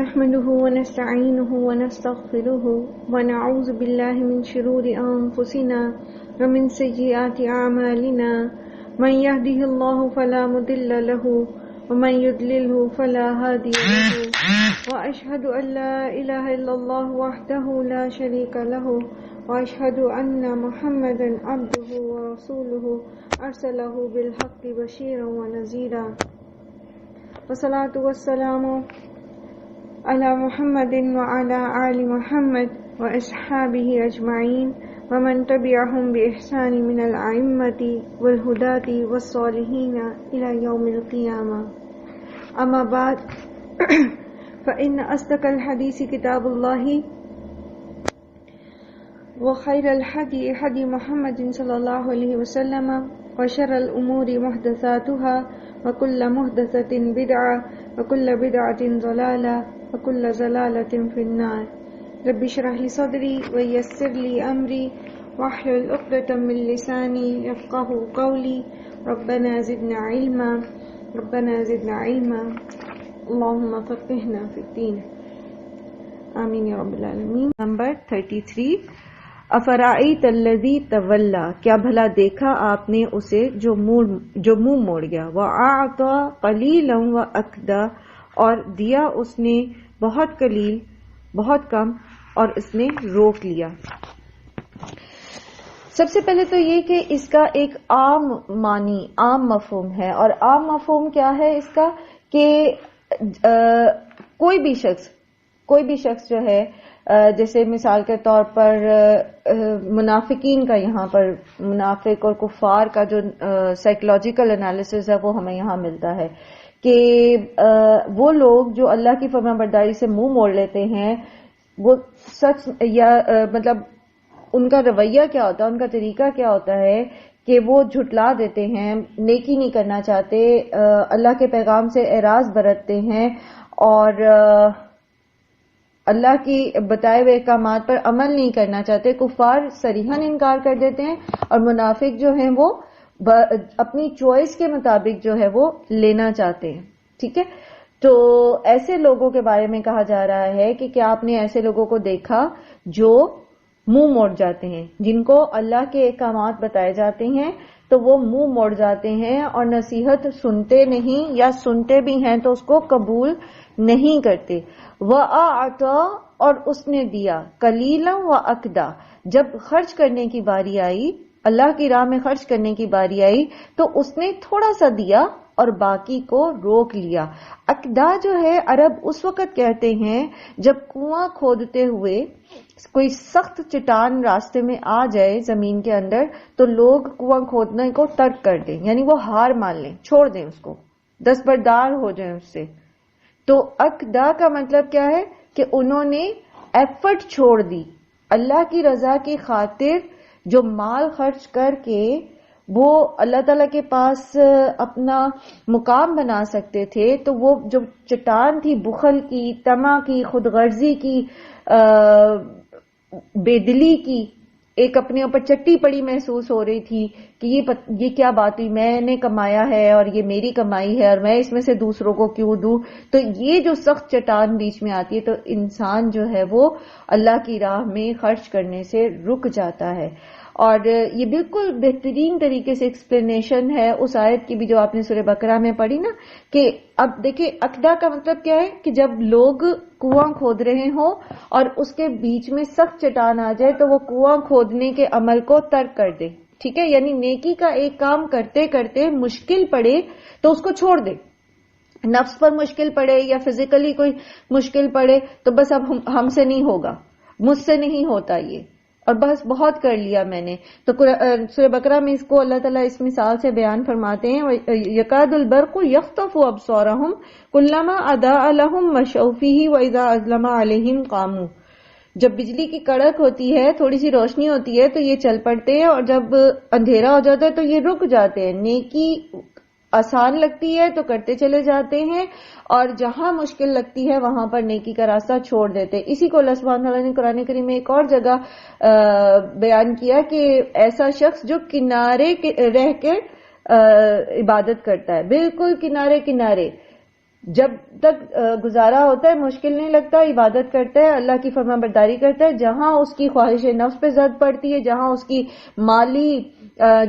نحمده ونستعينه ونستغفره ونعوذ بالله من شرور أنفسنا ومن سيئات أعمالنا من يهده الله فلا مضل له ومن يضلله فلا هادي له وأشهد أن لا إله إلا الله وحده لا شريك له وأشهد أن محمدا عبده ورسوله أرسله بالحق بشيرا ونذيرا والصلاة والسلام على محمد وعلى آل محمد وأصحابه أجمعين ومن تبعهم بإحسان من الأئمة والهداة والصالحين إلى يوم القيامة. أما بعد فإن أصدق الحديث كتاب الله وخير الهدي هدي محمد صلى الله عليه وسلم وشر الأمور محدثاتها وكل محدثة بدعة وكل بدعة ضلالة وكل ضلالة في النار. رب اشرح لي صدري ويسر لي أمري واحلل عقدة من لساني يفقهوا قولي. ربنا زدنا علما ربنا زدنا علما اللهم فقهنا في الدين آمین یا رب العالمین. نمبر 33. افرأیت الذی تولی، کیا بھلا دیکھا آپ نے اسے جو منہ موڑ گیا. وأعطى قلیلا وأکدى، اور دیا اس نے بہت قلیل بہت کم اور اس نے روک لیا. سب سے پہلے تو یہ کہ اس کا ایک عام معنی عام مفہوم ہے، اور عام مفہوم کیا ہے اس کا کہ کوئی بھی شخص جو ہے، جیسے مثال کے طور پر منافقین کا، یہاں پر منافق اور کفار کا جو سائیکولوجیکل انالیسز ہے وہ ہمیں یہاں ملتا ہے کہ وہ لوگ جو اللہ کی فرمان برداری سے منہ موڑ لیتے ہیں، وہ سچ یا مطلب ان کا رویہ کیا ہوتا ہے، ان کا طریقہ کیا ہوتا ہے کہ وہ جھٹلا دیتے ہیں، نیکی نہیں کرنا چاہتے، اللہ کے پیغام سے اعراض برتتے ہیں اور اللہ کی بتائے ہوئے احکامات پر عمل نہیں کرنا چاہتے. کفار صریحاً انکار کر دیتے ہیں، اور منافق جو ہیں وہ اپنی چوائس کے مطابق جو ہے وہ لینا چاہتے ہیں. ٹھیک ہے، تو ایسے لوگوں کے بارے میں کہا جا رہا ہے کہ کیا آپ نے ایسے لوگوں کو دیکھا جو منہ موڑ جاتے ہیں، جن کو اللہ کے احکامات بتائے جاتے ہیں تو وہ منہ موڑ جاتے ہیں اور نصیحت سنتے نہیں، یا سنتے بھی ہیں تو اس کو قبول نہیں کرتے. وَأَعْطَى، اور اس نے دیا، قلیلا وَأَکْدَى، جب خرچ کرنے کی باری آئی، اللہ کی راہ میں خرچ کرنے کی باری آئی تو اس نے تھوڑا سا دیا اور باقی کو روک لیا. اکدا جو ہے عرب اس وقت کہتے ہیں جب کنواں کھودتے ہوئے کوئی سخت چٹان راستے میں آ جائے زمین کے اندر تو لوگ کنواں کھودنے کو ترک کر دیں، یعنی وہ ہار مان لیں، چھوڑ دیں اس کو، دستبردار ہو جائیں اس سے. تو اکدا کا مطلب کیا ہے کہ انہوں نے ایفرٹ چھوڑ دی، اللہ کی رضا کی خاطر جو مال خرچ کر کے وہ اللہ تعالیٰ کے پاس اپنا مقام بنا سکتے تھے، تو وہ جو چٹان تھی بخل کی، طمع کی، خود غرضی کی، بے دلی کی، ایک اپنے اوپر چٹی پڑی محسوس ہو رہی تھی کہ یہ کیا بات ہوئی، میں نے کمایا ہے اور یہ میری کمائی ہے اور میں اس میں سے دوسروں کو کیوں دوں. تو یہ جو سخت چٹان بیچ میں آتی ہے تو انسان جو ہے وہ اللہ کی راہ میں خرچ کرنے سے رک جاتا ہے. اور یہ بالکل بہترین طریقے سے ایکسپلینیشن ہے اس آیت کی بھی جو آپ نے سورہ بقرہ میں پڑھی نا، کہ اب دیکھیں اکدا کا مطلب کیا ہے کہ جب لوگ کنواں کھود رہے ہوں اور اس کے بیچ میں سخت چٹان آ جائے تو وہ کنواں کھودنے کے عمل کو ترک کر دے. ٹھیک ہے، یعنی نیکی کا ایک کام کرتے کرتے مشکل پڑے تو اس کو چھوڑ دے. نفس پر مشکل پڑے یا فزیکلی کوئی مشکل پڑے تو بس اب ہم سے نہیں ہوگا، مجھ سے نہیں ہوتا یہ، اور بس بہت کر لیا میں نے. تو سورہ بقرہ میں اس کو اللہ تعالیٰ اس مثال سے بیان فرماتے ہیں، یکاد البرق یخطف ابصارہم کلما اضاء لہم مشوا فیہ واذا اظلم علیہم قاموا. جب بجلی کی کڑک ہوتی ہے، تھوڑی سی روشنی ہوتی ہے تو یہ چل پڑتے ہیں، اور جب اندھیرا ہو جاتا ہے تو یہ رک جاتے ہیں. نیکی آسان لگتی ہے تو کرتے چلے جاتے ہیں، اور جہاں مشکل لگتی ہے وہاں پر نیکی کا راستہ چھوڑ دیتے. اسی کو اللہ سبحانہ وتعالیٰ نے قرآن کریم میں ایک اور جگہ بیان کیا کہ ایسا شخص جو کنارے رہ کے عبادت کرتا ہے، بالکل کنارے کنارے، جب تک گزارا ہوتا ہے مشکل نہیں لگتا، عبادت کرتا ہے، اللہ کی فرما برداری کرتا ہے، جہاں اس کی خواہش نفس پہ زد پڑتی ہے، جہاں اس کی مالی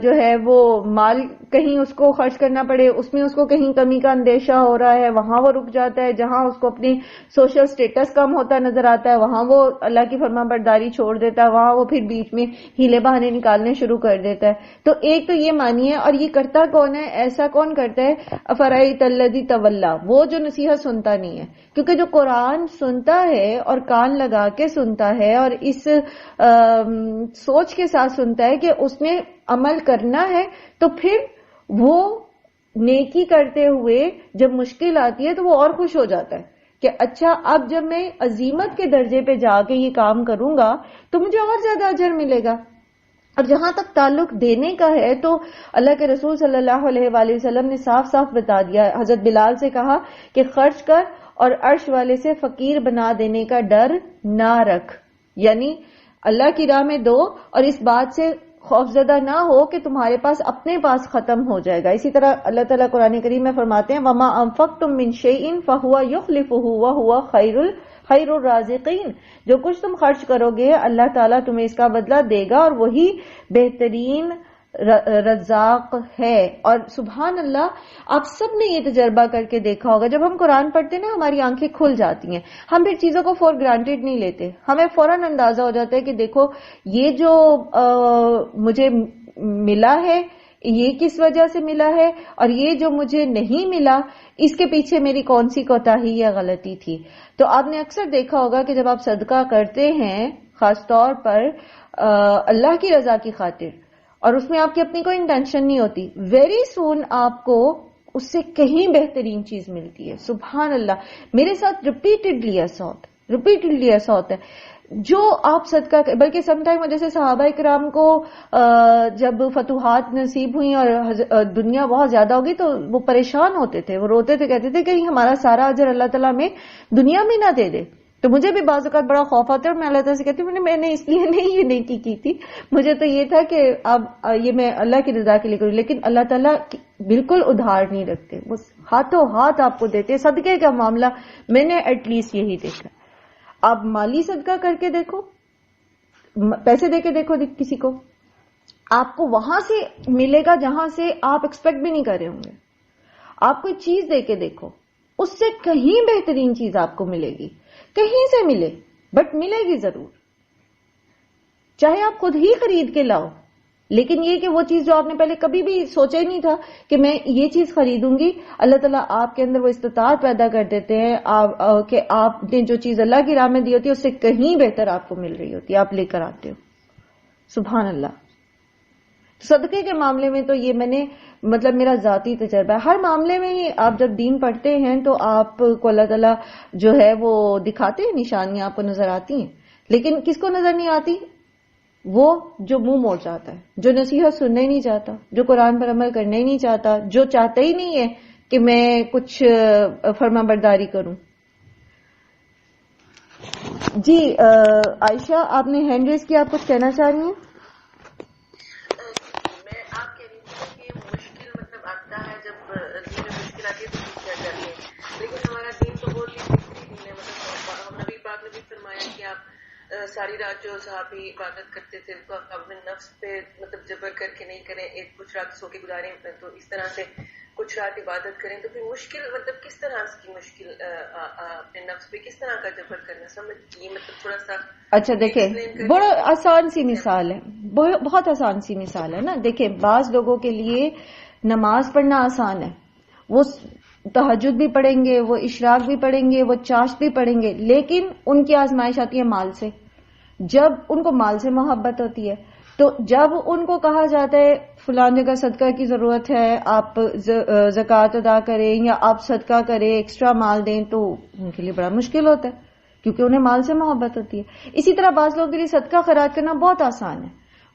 جو ہے وہ مال کہیں اس کو خرچ کرنا پڑے، اس میں اس کو کہیں کمی کا اندیشہ ہو رہا ہے، وہاں وہ رک جاتا ہے، جہاں اس کو اپنی سوشل سٹیٹس کم ہوتا نظر آتا ہے وہاں وہ اللہ کی فرما برداری چھوڑ دیتا ہے، وہاں وہ پھر بیچ میں ہیلے بہانے نکالنے شروع کر دیتا ہے۔ تو ایک تو یہ مانیے، اور یہ کرتا کون ہے، ایسا کون کرتا ہے؟ افرائیت الذی تولی، وہ جو نصیحت سنتا نہیں ہے، کیونکہ جو قرآن سنتا ہے اور کان لگا کے سنتا ہے اور اس سوچ کے ساتھ سنتا ہے کہ اس نے عمل کرنا ہے، تو پھر وہ نیکی کرتے ہوئے جب مشکل آتی ہے تو وہ اور خوش ہو جاتا ہے کہ اچھا اب جب میں عزیمت کے درجے پہ جا کے یہ کام کروں گا تو مجھے اور زیادہ اجر ملے گا۔ اور جہاں تک تعلق دینے کا ہے تو اللہ کے رسول صلی اللہ علیہ وآلہ وسلم نے صاف صاف بتا دیا، حضرت بلال سے کہا کہ خرچ کر اور عرش والے سے فقیر بنا دینے کا ڈر نہ رکھ، یعنی اللہ کی راہ میں دو اور اس بات سے خوفزدہ نہ ہو کہ تمہارے پاس اپنے پاس ختم ہو جائے گا۔ اسی طرح اللہ تعالیٰ قرآن کریم میں فرماتے ہیں وَمَا أَنفَقْتُم مِّن شَيْءٍ فَهُوَ يُخْلِفُهُ وَهُوَ خَيْرُ الرَّازِقِينَ، جو کچھ تم خرچ کرو گے اللہ تعالیٰ تمہیں اس کا بدلہ دے گا اور وہی بہترین رزاق ہے۔ اور سبحان اللہ، آپ سب نے یہ تجربہ کر کے دیکھا ہوگا، جب ہم قرآن پڑھتے ہیں نا ہماری آنکھیں کھل جاتی ہیں، ہم پھر چیزوں کو فور گرانٹیڈ نہیں لیتے، ہمیں فوراً اندازہ ہو جاتا ہے کہ دیکھو یہ جو مجھے ملا ہے یہ کس وجہ سے ملا ہے، اور یہ جو مجھے نہیں ملا اس کے پیچھے میری کون سی کوتاہی یا غلطی تھی۔ تو آپ نے اکثر دیکھا ہوگا کہ جب آپ صدقہ کرتے ہیں خاص طور پر اللہ کی رضا کی خاطر، اور اس میں آپ کی اپنی کوئی انٹینشن نہیں ہوتی، ویری سون آپ کو اس سے کہیں بہترین چیز ملتی ہے۔ سبحان اللہ، میرے ساتھ ریپیٹڈلی ایسا ہوتا ہے جو آپ صدقہ، بلکہ سم ٹائم جیسے صحابہ کرام کو جب فتوحات نصیب ہوئی اور دنیا بہت زیادہ ہوگی تو وہ پریشان ہوتے تھے، وہ روتے تھے، کہتے تھے کہ ہمارا سارا اجر اللہ تعالیٰ میں دنیا میں نہ دے دے۔ تو مجھے بھی بعض اوقات بڑا خوف آتا ہے اور میں اللہ تعالیٰ سے کہتی ہوں میں نے اس لیے نہیں یہ نیکی کی تھی، مجھے تو یہ تھا کہ اب یہ میں اللہ کی رضا کے لیے کروں، لیکن اللہ تعالیٰ بالکل ادھار نہیں رکھتے، وہ ہاتھوں ہاتھ آپ کو دیتے۔ صدقے کا معاملہ میں نے ایٹ لیسٹ یہی دیکھا۔ آپ مالی صدقہ کر کے دیکھو، پیسے دے کے دیکھو کسی کو، آپ کو وہاں سے ملے گا جہاں سے آپ ایکسپیکٹ بھی نہیں کر رہے ہوں گے۔ آپ کوئی چیز دے کے دیکھو، اس سے کہیں بہترین چیز آپ کو ملے گی، کہیں سے ملے بٹ ملے گی ضرور، چاہے آپ خود ہی خرید کے لاؤ، لیکن یہ کہ وہ چیز جو آپ نے پہلے کبھی بھی سوچا ہی نہیں تھا کہ میں یہ چیز خریدوں گی، اللہ تعالیٰ آپ کے اندر وہ استطاعت پیدا کر دیتے ہیں کہ آپ نے جو چیز اللہ کی راہ میں دی ہوتی ہے اس سے کہیں بہتر آپ کو مل رہی ہوتی ہے، آپ لے کر آتے ہو۔ سبحان اللہ۔ صدقے کے معاملے میں تو یہ میں نے میرا ذاتی تجربہ ہے، ہر معاملے میں ہی آپ جب دین پڑھتے ہیں تو آپ کو اللہ تعالیٰ جو ہے وہ دکھاتے ہیں، نشانیاں آپ کو نظر آتی ہیں، لیکن کس کو نظر نہیں آتی؟ وہ جو منہ موڑ جاتا ہے، جو نصیحت سننا ہی نہیں چاہتا، جو قرآن پر عمل کرنا ہی نہیں چاہتا، جو چاہتا ہی نہیں ہے کہ میں کچھ فرما برداری کروں۔ جی عائشہ، آپ نے ہینڈ ریز کیا، آپ کچھ کہنا چاہ رہی ہیں؟ میں آپ کہہ رہی تھی کہ مشکل آتا ہے، جب دین میں مشکل آتی ہے تو کیا جاتی ہے، لیکن ہمارا دین تو بہت ہی بہترین دین ہے۔ نبی پاک نے بھی فرمایا کہ آپ ساری رات جو صحابی عبادت کرتے تھے تو اپنے نفس پہ جبر کر کے نہیں کریں، ایک کچھ رات سو کے گزاریں تو اس طرح سے کچھ رات عبادت کریں، تو پھر مشکل کس طرح کی مشکل اپنے نفس پہ کس طرح کا جبر کرنا، سمجھ یہ تھوڑا سا۔ اچھا دیکھیں، بڑا آسان سی مثال ہے، بہت آسان سی مثال ہے نا۔ دیکھیں بعض لوگوں کے لیے نماز پڑھنا آسان ہے، وہ تہجد بھی پڑھیں گے، وہ اشراق بھی پڑھیں گے، وہ چاشت بھی پڑھیں گے، لیکن ان کی آزمائش آتی ہے مال سے۔ جب ان کو مال سے محبت ہوتی ہے تو جب ان کو کہا جاتا ہے فلان جگہ صدقہ کی ضرورت ہے، آپ زکوٰۃ ادا کریں یا آپ صدقہ کریں، ایکسٹرا مال دیں، تو ان کے لیے بڑا مشکل ہوتا ہے کیونکہ انہیں مال سے محبت ہوتی ہے۔ اسی طرح بعض لوگوں کے لیے صدقہ خیرات کرنا بہت آسان ہے،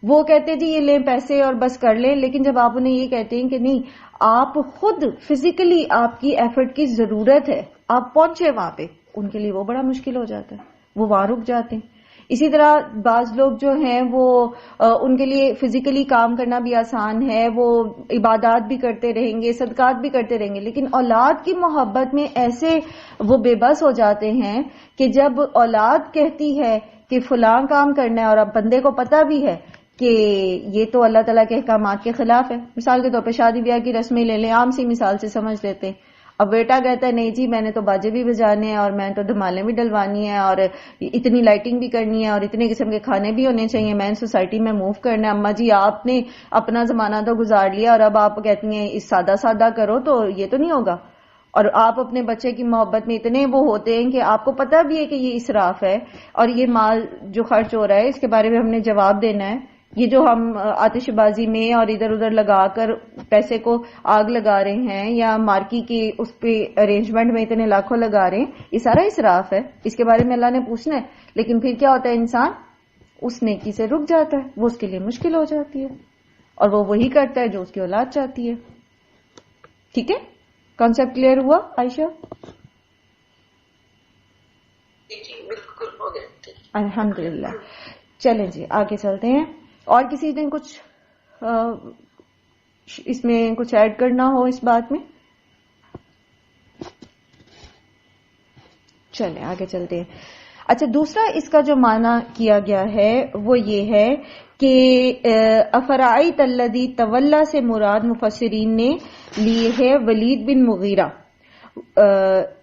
وہ کہتے ہیں جی یہ لیں پیسے اور بس کر لیں، لیکن جب آپ انہیں یہ کہتے ہیں کہ نہیں، آپ خود فزیکلی آپ کی ایفرٹ کی ضرورت ہے، آپ پہنچے وہاں پہ، ان کے لیے وہ بڑا مشکل ہو جاتا ہے، وہ وہاں رک جاتے ہیں۔ اسی طرح بعض لوگ جو ہیں وہ ان کے لیے فزیکلی کام کرنا بھی آسان ہے، وہ عبادات بھی کرتے رہیں گے، صدقات بھی کرتے رہیں گے، لیکن اولاد کی محبت میں ایسے وہ بے بس ہو جاتے ہیں کہ جب اولاد کہتی ہے کہ فلاں کام کرنا ہے اور اب بندے کو پتہ بھی ہے کہ یہ تو اللہ تعالیٰ کے احکامات کے خلاف ہے، مثال کے طور پہ شادی بیاہ کی رسمیں لے لیں، عام سی مثال سے سمجھ لیتے ہیں، اب بیٹا کہتا ہے نہیں جی میں نے تو باجے بھی بجانے ہیں اور میں تو دھمالیں بھی ڈلوانی ہے اور اتنی لائٹنگ بھی کرنی ہے اور اتنے قسم کے کھانے بھی ہونے چاہیے، میں سوسائٹی میں موو کرنا ہے، اما جی آپ نے اپنا زمانہ تو گزار لیا اور اب آپ کہتی ہیں اس سادہ سادہ کرو، تو یہ تو نہیں ہوگا۔ اور آپ اپنے بچے کی محبت میں اتنے وہ ہوتے ہیں کہ آپ کو پتہ بھی ہے کہ یہ اسراف ہے اور یہ مال جو خرچ ہو رہا ہے اس کے بارے میں ہم نے جواب دینا ہے، یہ جو ہم آتش بازی میں اور ادھر ادھر لگا کر پیسے کو آگ لگا رہے ہیں یا مارکی کی اس پہ ارینجمنٹ میں اتنے لاکھوں لگا رہے ہیں، یہ سارا اسراف ہے، اس کے بارے میں اللہ نے پوچھنا ہے۔ لیکن پھر کیا ہوتا ہے، انسان اس نیکی سے رک جاتا ہے، وہ اس کے لیے مشکل ہو جاتی ہے اور وہ وہی کرتا ہے جو اس کی اولاد چاہتی ہے۔ ٹھیک ہے، کانسیپٹ کلیئر ہوا عائشہ؟ جی بالکل ہو گیا، الحمدللہ۔ چلیں جی آگے چلتے ہیں، اور کسی نے کچھ اس میں کچھ ایڈ کرنا ہو اس بات میں؟ چلیں آگے چلتے ہیں۔ اچھا، دوسرا اس کا جو معنی کیا گیا ہے وہ یہ ہے کہ افرائیت الذی تولی سے مراد مفسرین نے لیے ہے ولید بن مغیرہ،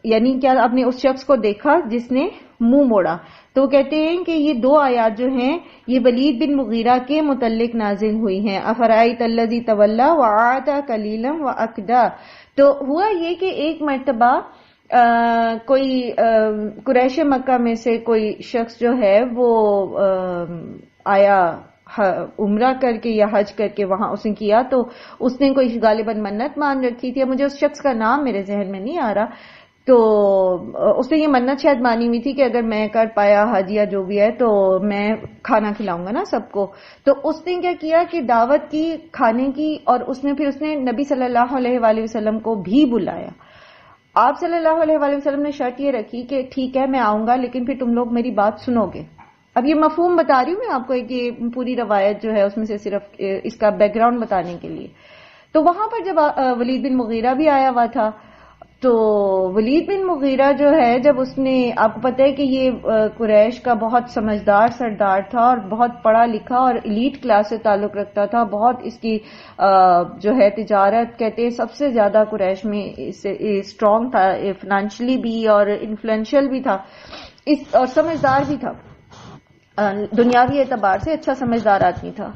یعنی کیا آپ نے اس شخص کو دیکھا جس نے منہ موڑا، تو کہتے ہیں کہ یہ دو آیات جو ہیں یہ ولید بن مغیرہ کے متعلق نازل ہوئی ہیں، افرائیت الذی تولی وآتی قلیلا واکدا۔ تو ہوا یہ کہ ایک مرتبہ کوئی قریش مکہ میں سے کوئی شخص جو ہے وہ آیا عمرہ کر کے یا حج کر کے، وہاں اس نے کیا تو اس نے کوئی غالباً منت مان رکھی تھی، مجھے اس شخص کا نام میرے ذہن میں نہیں آ رہا، تو اس نے یہ منت شاید مانی ہوئی تھی کہ اگر میں کر پایا حج یا جو بھی ہے تو میں کھانا کھلاؤں گا نا سب کو۔ تو اس نے کیا کیا کہ دعوت کی کھانے کی، اور اس نے نبی صلی اللہ علیہ وآلہ وسلم کو بھی بلایا۔ آپ صلی اللہ علیہ وآلہ وسلم نے شرط یہ رکھی کہ ٹھیک ہے میں آؤں گا لیکن پھر تم لوگ میری بات سنو گے۔ اب یہ مفہوم بتا رہی ہوں میں آپ کو کہ پوری روایت جو ہے اس میں سے صرف اس کا بیک گراؤنڈ بتانے کے لیے۔ تو وہاں پر جب ولید بن مغیرہ بھی آیا ہوا تھا، تو ولید بن مغیرہ جو ہے جب اس نے، آپ کو پتہ ہے کہ یہ قریش کا بہت سمجھدار سردار تھا اور بہت پڑھا لکھا اور ایلیٹ کلاس سے تعلق رکھتا تھا، بہت اس کی جو ہے تجارت کہتے ہیں سب سے زیادہ قریش میں اسٹرانگ تھا، فائنینشلی بھی اور انفلوئنشل بھی تھا اور سمجھدار بھی تھا، دنیاوی اعتبار سے اچھا سمجھدار آدمی تھا۔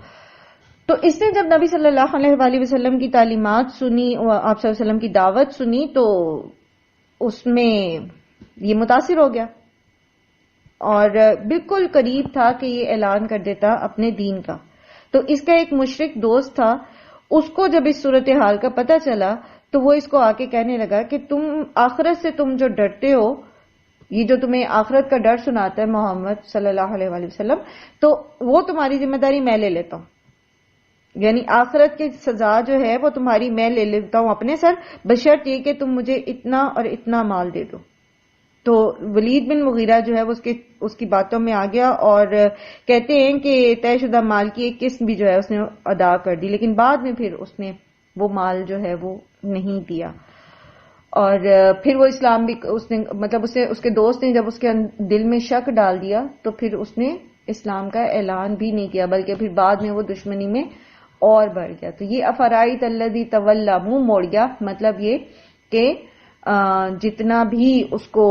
تو اس نے جب نبی صلی اللہ علیہ وآلہ وسلم کی تعلیمات سنی، آپ صلی اللہ علیہ وسلم کی دعوت سنی، تو اس میں یہ متاثر ہو گیا اور بالکل قریب تھا کہ یہ اعلان کر دیتا اپنے دین کا۔ تو اس کا ایک مشرک دوست تھا، اس کو جب اس صورتحال کا پتہ چلا تو وہ اس کو آ کے کہنے لگا کہ تم آخرت سے تم جو ڈرتے ہو، یہ جو تمہیں آخرت کا ڈر سناتا ہے محمد صلی اللہ علیہ وآلہ وسلم، تو وہ تمہاری ذمہ داری میں لے لیتا ہوں، یعنی آخرت کی سزا جو ہے وہ تمہاری میں لے لیتا ہوں اپنے سر، بشرط یہ کہ تم مجھے اتنا اور اتنا مال دے دو۔ تو ولید بن مغیرہ جو ہے وہ اس کی باتوں میں آ گیا اور کہتے ہیں کہ طے شدہ مال کی ایک قسم بھی جو ہے اس نے ادا کر دی، لیکن بعد میں پھر اس نے وہ مال جو ہے وہ نہیں دیا، اور پھر وہ اسلام بھی اس نے مطلب اس کے دوست نے جب اس کے دل میں شک ڈال دیا تو پھر اس نے اسلام کا اعلان بھی نہیں کیا، بلکہ پھر بعد میں وہ دشمنی میں اور بڑھ گیا۔ تو یہ افرائیت الذی تولی، منہ موڑ گیا، مطلب یہ کہ جتنا بھی اس کو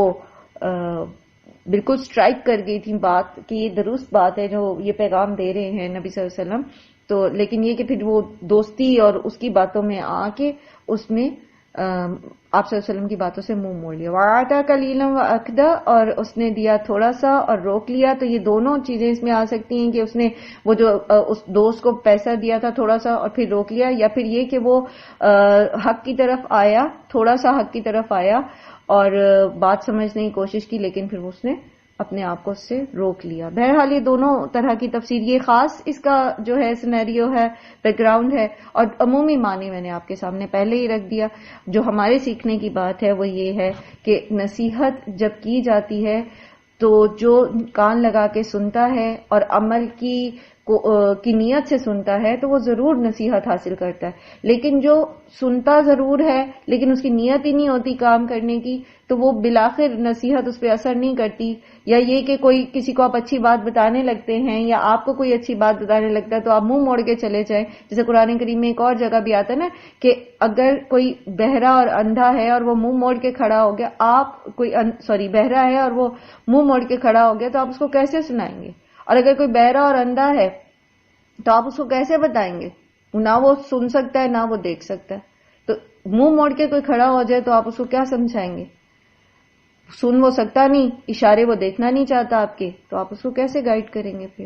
بالکل سٹرائک کر گئی تھی بات کہ یہ درست بات ہے جو یہ پیغام دے رہے ہیں نبی صلی اللہ علیہ وسلم، تو لیکن یہ کہ پھر وہ دوستی اور اس کی باتوں میں آ کے اس نے آپ صلی اللہ علیہ وسلم کی باتوں سے منہ موڑ لیا۔ وَآتَى قَلِيلًا وَأَكْدَى، اور اس نے دیا تھوڑا سا اور روک لیا۔ تو یہ دونوں چیزیں اس میں آ سکتی ہیں کہ اس نے وہ جو اس دوست کو پیسہ دیا تھا تھوڑا سا اور پھر روک لیا، یا پھر یہ کہ وہ حق کی طرف آیا، تھوڑا سا حق کی طرف آیا اور بات سمجھنے کی کوشش کی، لیکن پھر اس نے اپنے آپ کو اس سے روک لیا۔ بہرحال یہ دونوں طرح کی تفسیر، یہ خاص اس کا جو ہے سینیریو ہے، بیک گراؤنڈ ہے، اور عمومی معنی میں نے آپ کے سامنے پہلے ہی رکھ دیا۔ جو ہمارے سیکھنے کی بات ہے وہ یہ ہے کہ نصیحت جب کی جاتی ہے تو جو کان لگا کے سنتا ہے اور عمل کی نیت سے سنتا ہے تو وہ ضرور نصیحت حاصل کرتا ہے، لیکن جو سنتا ضرور ہے لیکن اس کی نیت ہی نہیں ہوتی کام کرنے کی، تو وہ بالآخر نصیحت اس پہ اثر نہیں کرتی. یا یہ کہ کوئی کسی کو آپ اچھی بات بتانے لگتے ہیں یا آپ کو کوئی اچھی بات بتانے لگتا ہے تو آپ منہ موڑ کے چلے جائیں. جیسے قرآن کریم میں ایک اور جگہ بھی آتا ہے نا کہ اگر کوئی بہرا اور اندھا ہے اور وہ منہ موڑ کے کھڑا ہو گیا، بہرا ہے اور وہ منہ موڑ کے کھڑا ہو گیا تو آپ اس کو کیسے سنائیں گے؟ اور اگر کوئی بہرا اور اندھا ہے تو آپ اس کو کیسے بتائیں گے؟ نہ وہ سن سکتا ہے نہ وہ دیکھ سکتا ہے. تو منہ موڑ کے کوئی کھڑا ہو جائے تو آپ اس کو کیا سمجھائیں گے؟ سن وہ سکتا نہیں، اشارے وہ دیکھنا نہیں چاہتا آپ کے، تو آپ اس کو کیسے گائیڈ کریں گے پھر؟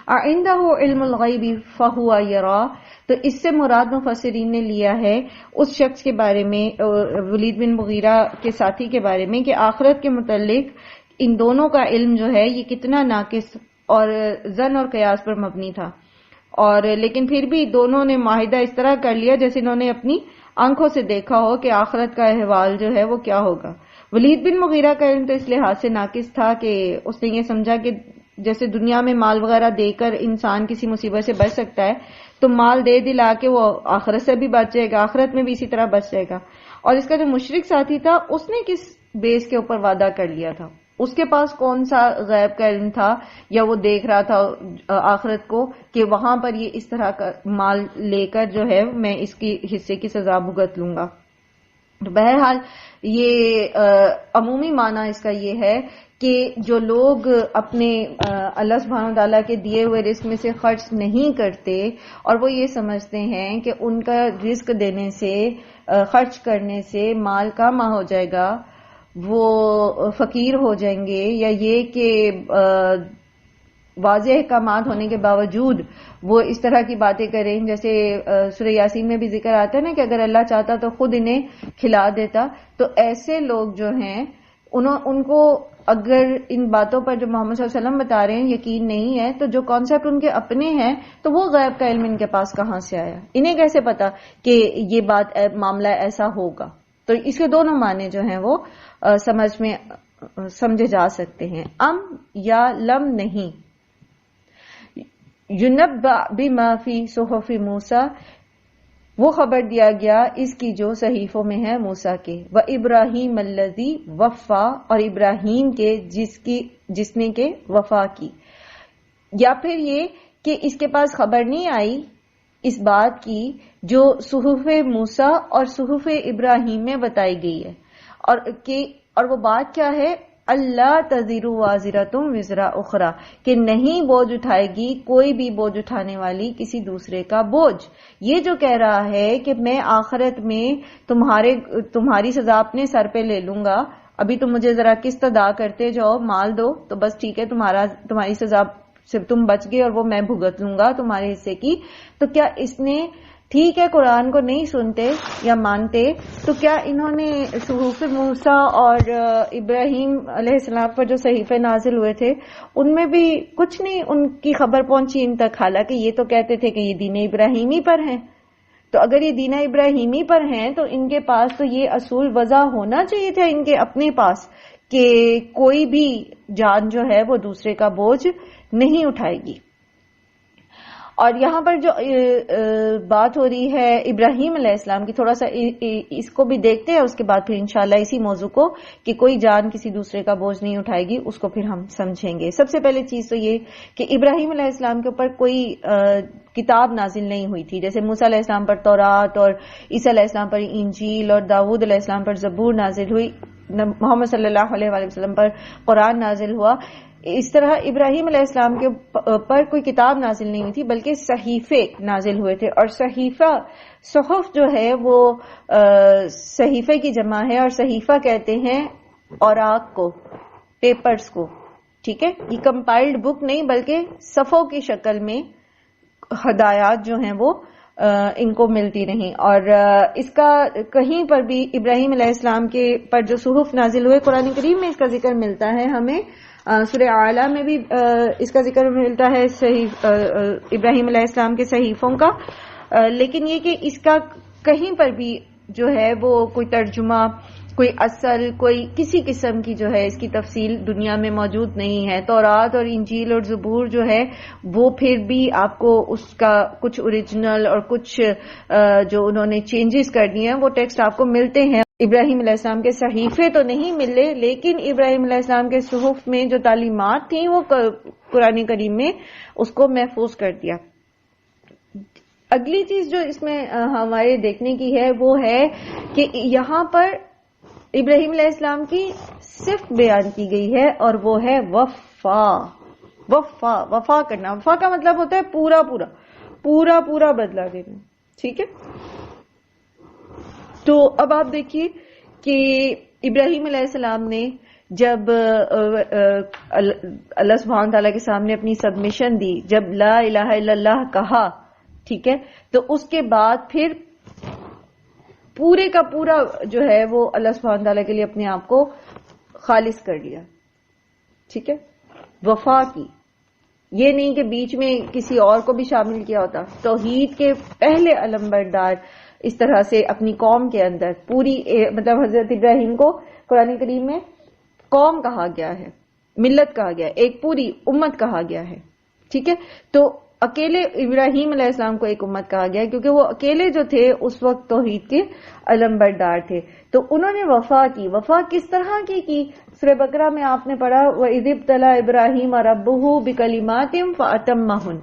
اَعِندَهُ عِلْمُ الْغَيْبِ فَهُوَ يَرَى، تو اس سے مراد مفسرین نے لیا ہے اس شخص کے بارے میں، ولید بن مغیرہ کے ساتھی کے بارے میں، کہ آخرت کے متعلق ان دونوں کا علم جو ہے یہ کتنا ناقص اور ظن اور قیاس پر مبنی تھا، اور لیکن پھر بھی دونوں نے معاہدہ اس طرح کر لیا جیسے انہوں نے اپنی آنکھوں سے دیکھا ہو کہ آخرت کا احوال جو ہے وہ کیا ہوگا. ولید بن مغیرہ کا علم تو اس لحاظ سے ناقص تھا کہ اس نے یہ سمجھا کہ جیسے دنیا میں مال وغیرہ دے کر انسان کسی مصیبت سے بچ سکتا ہے تو مال دے دلا کے وہ آخرت سے بھی بچ جائے گا، آخرت میں بھی اسی طرح بچ جائے گا. اور اس کا جو مشرک ساتھی تھا اس نے کس بیس کے اوپر وعدہ کر لیا تھا؟ اس کے پاس کون سا غیب کا علم تھا یا وہ دیکھ رہا تھا آخرت کو کہ وہاں پر یہ اس طرح کا مال لے کر جو ہے میں اس کی حصے کی سزا بھگت لوں گا. بہرحال یہ عمومی معنی اس کا یہ ہے کہ جو لوگ اپنے اللہ سبحانہ وتعالیٰ کے دیے ہوئے رزق میں سے خرچ نہیں کرتے اور وہ یہ سمجھتے ہیں کہ ان کا رزق دینے سے، خرچ کرنے سے مال کم ہو جائے گا، وہ فقیر ہو جائیں گے، یا یہ کہ واضح احکامات ہونے کے باوجود وہ اس طرح کی باتیں کریں، جیسے سورہ یاسین میں بھی ذکر آتا ہے نا کہ اگر اللہ چاہتا تو خود انہیں کھلا دیتا. تو ایسے لوگ جو ہیں ان کو اگر ان باتوں پر جو محمد صلی اللہ علیہ وسلم بتا رہے ہیں یقین نہیں ہے تو جو کانسیپٹ ان کے اپنے ہیں تو وہ غیب کا علم ان کے پاس کہاں سے آیا؟ انہیں کیسے پتا کہ یہ بات معاملہ ایسا ہوگا؟ تو اس کے دونوں معنی جو ہیں وہ سمجھے جا سکتے ہیں. یا لم نہیں. يُنَبَّأْ بِمَا فِي صُحُفِ مُوسَىٰ، وہ خبر دیا گیا اس کی جو صحیفوں میں ہے موسیٰ کے، وَإِبْرَاهِيمَ الَّذِي وَفَّىٰ، اور ابراہیم کے جس نے کہ وفا کی. یا پھر یہ کہ اس کے پاس خبر نہیں آئی اس بات کی جو صحف موسیٰ اور صحف ابراہیم میں بتائی گئی ہے، اور وہ بات کیا ہے؟ اللہ تزر وازرۃ وزر اخرى، کہ نہیں بوجھ اٹھائے گی کوئی بھی بوجھ اٹھانے والی کسی دوسرے کا بوجھ. یہ جو کہہ رہا ہے کہ میں آخرت میں تمہاری سزا اپنے سر پہ لے لوں گا، ابھی تم مجھے ذرا قسط ادا کرتے جاؤ، مال دو تو بس ٹھیک ہے، تمہاری سزا سے تم بچ گئے اور وہ میں بھگت لوں گا تمہارے حصے کی. تو کیا اس نے ٹھیک ہے قرآن کو نہیں سنتے یا مانتے، تو کیا انہوں نے صحف موسیٰ اور ابراہیم علیہ السلام پر جو صحیفے نازل ہوئے تھے ان میں بھی کچھ نہیں ان کی خبر پہنچی ان تک؟ حالانکہ یہ تو کہتے تھے کہ یہ دین ابراہیمی پر ہیں. تو اگر یہ دین ابراہیمی پر ہیں تو ان کے پاس تو یہ اصول وضع ہونا چاہیے تھا ان کے اپنے پاس کہ کوئی بھی جان جو ہے وہ دوسرے کا بوجھ نہیں اٹھائے گی. اور یہاں پر جو بات ہو رہی ہے ابراہیم علیہ السلام کی، تھوڑا سا اس کو بھی دیکھتے ہیں، اس کے بعد پھر انشاءاللہ اسی موضوع کو کہ کوئی جان کسی دوسرے کا بوجھ نہیں اٹھائے گی اس کو پھر ہم سمجھیں گے. سب سے پہلے چیز تو یہ کہ ابراہیم علیہ السلام کے اوپر کوئی کتاب نازل نہیں ہوئی تھی، جیسے موسیٰ علیہ السلام پر تورات اور عیسیٰ علیہ السلام پر انجیل اور داؤد علیہ السلام پر زبور نازل ہوئی، محمد صلی اللہ علیہ وسلم پر قرآن نازل ہوا. اس طرح ابراہیم علیہ السلام کے پر کوئی کتاب نازل نہیں ہوئی تھی بلکہ صحیفے نازل ہوئے تھے. اور صحف جو ہے وہ صحیفے کی جمع ہے، اور صحیفہ کہتے ہیں اوراق کو، پیپرز کو. ٹھیک ہے، یہ کمپائلڈ بک نہیں بلکہ صفوں کی شکل میں ہدایات جو ہیں وہ ان کو ملتی رہیں. اور اس کا کہیں پر بھی ابراہیم علیہ السلام کے پر جو صحف نازل ہوئے قرآن کریم میں اس کا ذکر ملتا ہے ہمیں. سورہ اعلیٰ میں بھی اس کا ذکر ملتا ہے ابراہیم علیہ السلام کے صحیفوں کا، لیکن یہ کہ اس کا کہیں پر بھی جو ہے وہ کوئی ترجمہ کوئی اصل کوئی کسی قسم کی جو ہے اس کی تفصیل دنیا میں موجود نہیں ہے. تورات اور انجیل اور زبور جو ہے وہ پھر بھی آپ کو اس کا کچھ اوریجنل اور کچھ جو انہوں نے چینجز کر دیے ہیں وہ ٹیکسٹ آپ کو ملتے ہیں. ابراہیم علیہ السلام کے صحیفے تو نہیں ملے لیکن ابراہیم علیہ السلام کے صحف میں جو تعلیمات تھیں وہ قرآن کریم میں اس کو محفوظ کر دیا. اگلی چیز جو اس میں ہمارے دیکھنے کی ہے وہ ہے کہ یہاں پر ابراہیم علیہ السلام کی صفت بیان کی گئی ہے اور وہ ہے وفا. وفا کرنا. وفا کا مطلب ہوتا ہے پورا بدلہ دینا. ٹھیک ہے. تو اب آپ دیکھیے کہ ابراہیم علیہ السلام نے جب اللہ سبحانہ تعالیٰ کے سامنے اپنی سبمیشن دی, جب لا الہ الا اللہ کہا, ٹھیک ہے, تو اس کے بعد پھر پورے کا پورا جو ہے وہ اللہ سبحانہ تعالیٰ کے لیے اپنے آپ کو خالص کر لیا. ٹھیک ہے. وفا کی, یہ نہیں کہ بیچ میں کسی اور کو بھی شامل کیا ہوتا. توحید کے پہلے علمبردار اس طرح سے اپنی قوم کے اندر پوری, مطلب حضرت ابراہیم کو قرآن کریم میں قوم کہا گیا ہے, ملت کہا گیا ہے, ایک پوری امت کہا گیا ہے. ٹھیک ہے. تو اکیلے ابراہیم علیہ السلام کو ایک امت کہا گیا کیونکہ وہ اکیلے جو تھے اس وقت توحید کے علمبردار تھے. تو انہوں نے وفا کی. وفا کس طرح کی سورہ بقرہ میں آپ نے پڑھا وَإِذِ ابْتَلَىٰ إِبْرَاهِيمَ رَبُّهُ بِكَلِمَاتٍ فَأَتَمَّهُنَّ.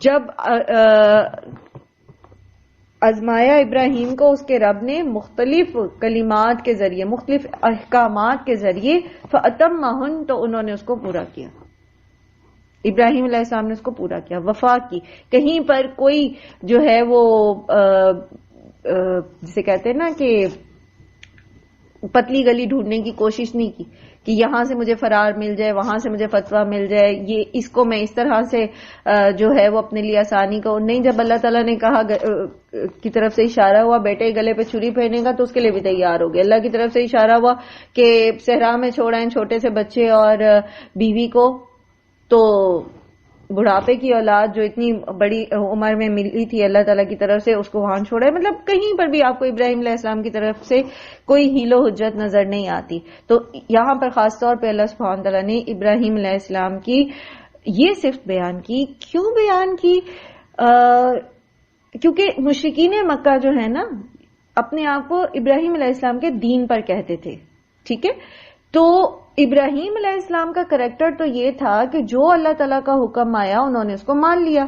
جب آزمایا ابراہیم کو اس کے رب نے مختلف کلمات کے ذریعے, مختلف احکامات کے ذریعے, فَأَتَمَّهُنَّ, تو انہوں نے اس کو پورا کیا. ابراہیم علیہ السلام نے اس کو پورا کیا. وفا کی. کہیں پر کوئی جو ہے وہ جسے کہتے ہیں نا کہ پتلی گلی ڈھونڈنے کی کوشش نہیں کی کہ یہاں سے مجھے فرار مل جائے, وہاں سے مجھے فتویٰ مل جائے, یہ اس کو میں اس طرح سے جو ہے وہ اپنے لیے آسانی کو نہیں. جب اللہ تعالیٰ نے کہا کی طرف سے اشارہ ہوا بیٹے گلے پہ چھری پھیرنے کا تو اس کے لیے بھی تیار ہو گیا. اللہ کی طرف سے اشارہ ہوا کہ صحرا میں چھوڑائیں چھوٹے سے بچے اور بیوی کو, تو بڑھاپے کی اولاد جو اتنی بڑی عمر میں ملی تھی اللہ تعالیٰ کی طرف سے اس کو وہاں چھوڑا ہے. مطلب کہیں پر بھی آپ کو ابراہیم علیہ السلام کی طرف سے کوئی حیل و حجت نظر نہیں آتی. تو یہاں پر خاص طور پہ اللہ سبحانہ تعالیٰ نے ابراہیم علیہ السلام کی یہ صفت بیان کی. کیوں بیان کی؟ کیونکہ مشرکین مکہ جو ہے نا اپنے آپ کو ابراہیم علیہ السلام کے دین پر کہتے تھے. ٹھیک ہے. تو ابراہیم علیہ السلام کا کریکٹر تو یہ تھا کہ جو اللہ تعالیٰ کا حکم آیا انہوں نے اس کو مان لیا.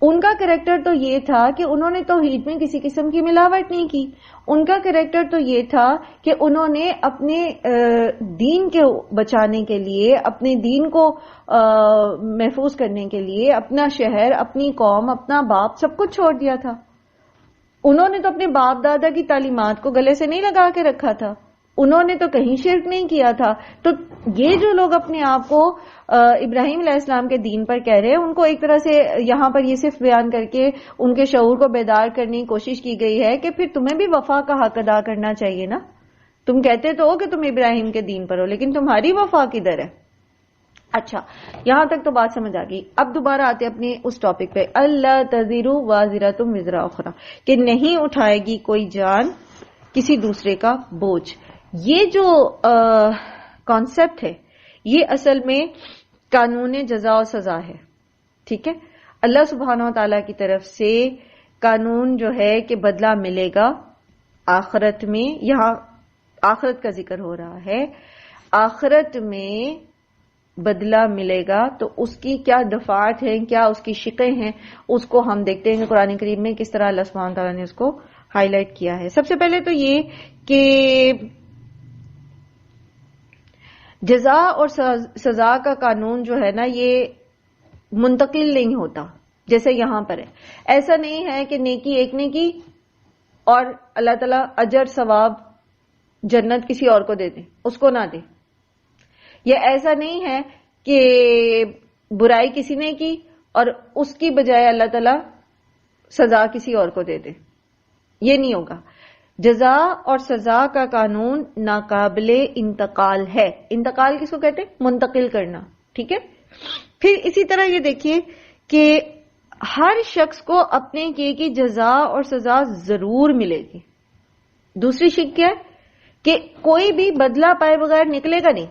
ان کا کریکٹر تو یہ تھا کہ انہوں نے توحید میں کسی قسم کی ملاوٹ نہیں کی. ان کا کریکٹر تو یہ تھا کہ انہوں نے اپنے دین کے بچانے کے لیے, اپنے دین کو محفوظ کرنے کے لیے اپنا شہر, اپنی قوم, اپنا باپ سب کچھ چھوڑ دیا تھا. انہوں نے تو اپنے باپ دادا کی تعلیمات کو گلے سے نہیں لگا کے رکھا تھا. انہوں نے تو کہیں شرک نہیں کیا تھا. تو یہ جو لوگ اپنے آپ کو ابراہیم علیہ السلام کے دین پر کہہ رہے ہیں ان کو ایک طرح سے یہاں پر یہ صرف بیان کر کے ان کے شعور کو بیدار کرنے کی کوشش کی گئی ہے کہ پھر تمہیں بھی وفا کا حق ادا کرنا چاہیے نا. تم کہتے تو ہو کہ تم ابراہیم کے دین پر ہو لیکن تمہاری وفا کدھر ہے؟ اچھا, یہاں تک تو بات سمجھ آ گئی. اب دوبارہ آتے اپنے اس ٹاپک پہ, اللہ تزر وازرۃ وزر اخری, کہ نہیں اٹھائے گی کوئی جان کسی دوسرے کا بوجھ. یہ جو کانسیپٹ ہے یہ اصل میں قانون جزا و سزا ہے. ٹھیک ہے. اللہ سبحانہ و تعالیٰ کی طرف سے قانون جو ہے کہ بدلہ ملے گا آخرت میں. یہاں آخرت کا ذکر ہو رہا ہے. آخرت میں بدلہ ملے گا تو اس کی کیا دفعات ہیں, کیا اس کی شقیں ہیں, اس کو ہم دیکھتے ہیں کہ قرآن کریم میں کس طرح اللہ سبحانہ تعالیٰ نے اس کو ہائی لائٹ کیا ہے. سب سے پہلے تو یہ کہ جزا اور سزا کا قانون جو ہے نا یہ منتقل نہیں ہوتا جیسے یہاں پر ہے. ایسا نہیں ہے کہ نیکی ایک نے کی اور اللہ تعالیٰ اجر ثواب جنت کسی اور کو دے دے, اس کو نہ دے. یا ایسا نہیں ہے کہ برائی کسی نے کی اور اس کی بجائے اللہ تعالیٰ سزا کسی اور کو دے دے. یہ نہیں ہوگا. جزا اور سزا کا قانون ناقابل انتقال ہے. انتقال کس کو کہتے ہیں؟ منتقل کرنا. ٹھیک ہے. پھر اسی طرح یہ دیکھیے کہ ہر شخص کو اپنے کیے کی جزا اور سزا ضرور ملے گی. دوسری شک کیا ہے کہ کوئی بھی بدلہ پائے بغیر نکلے گا نہیں.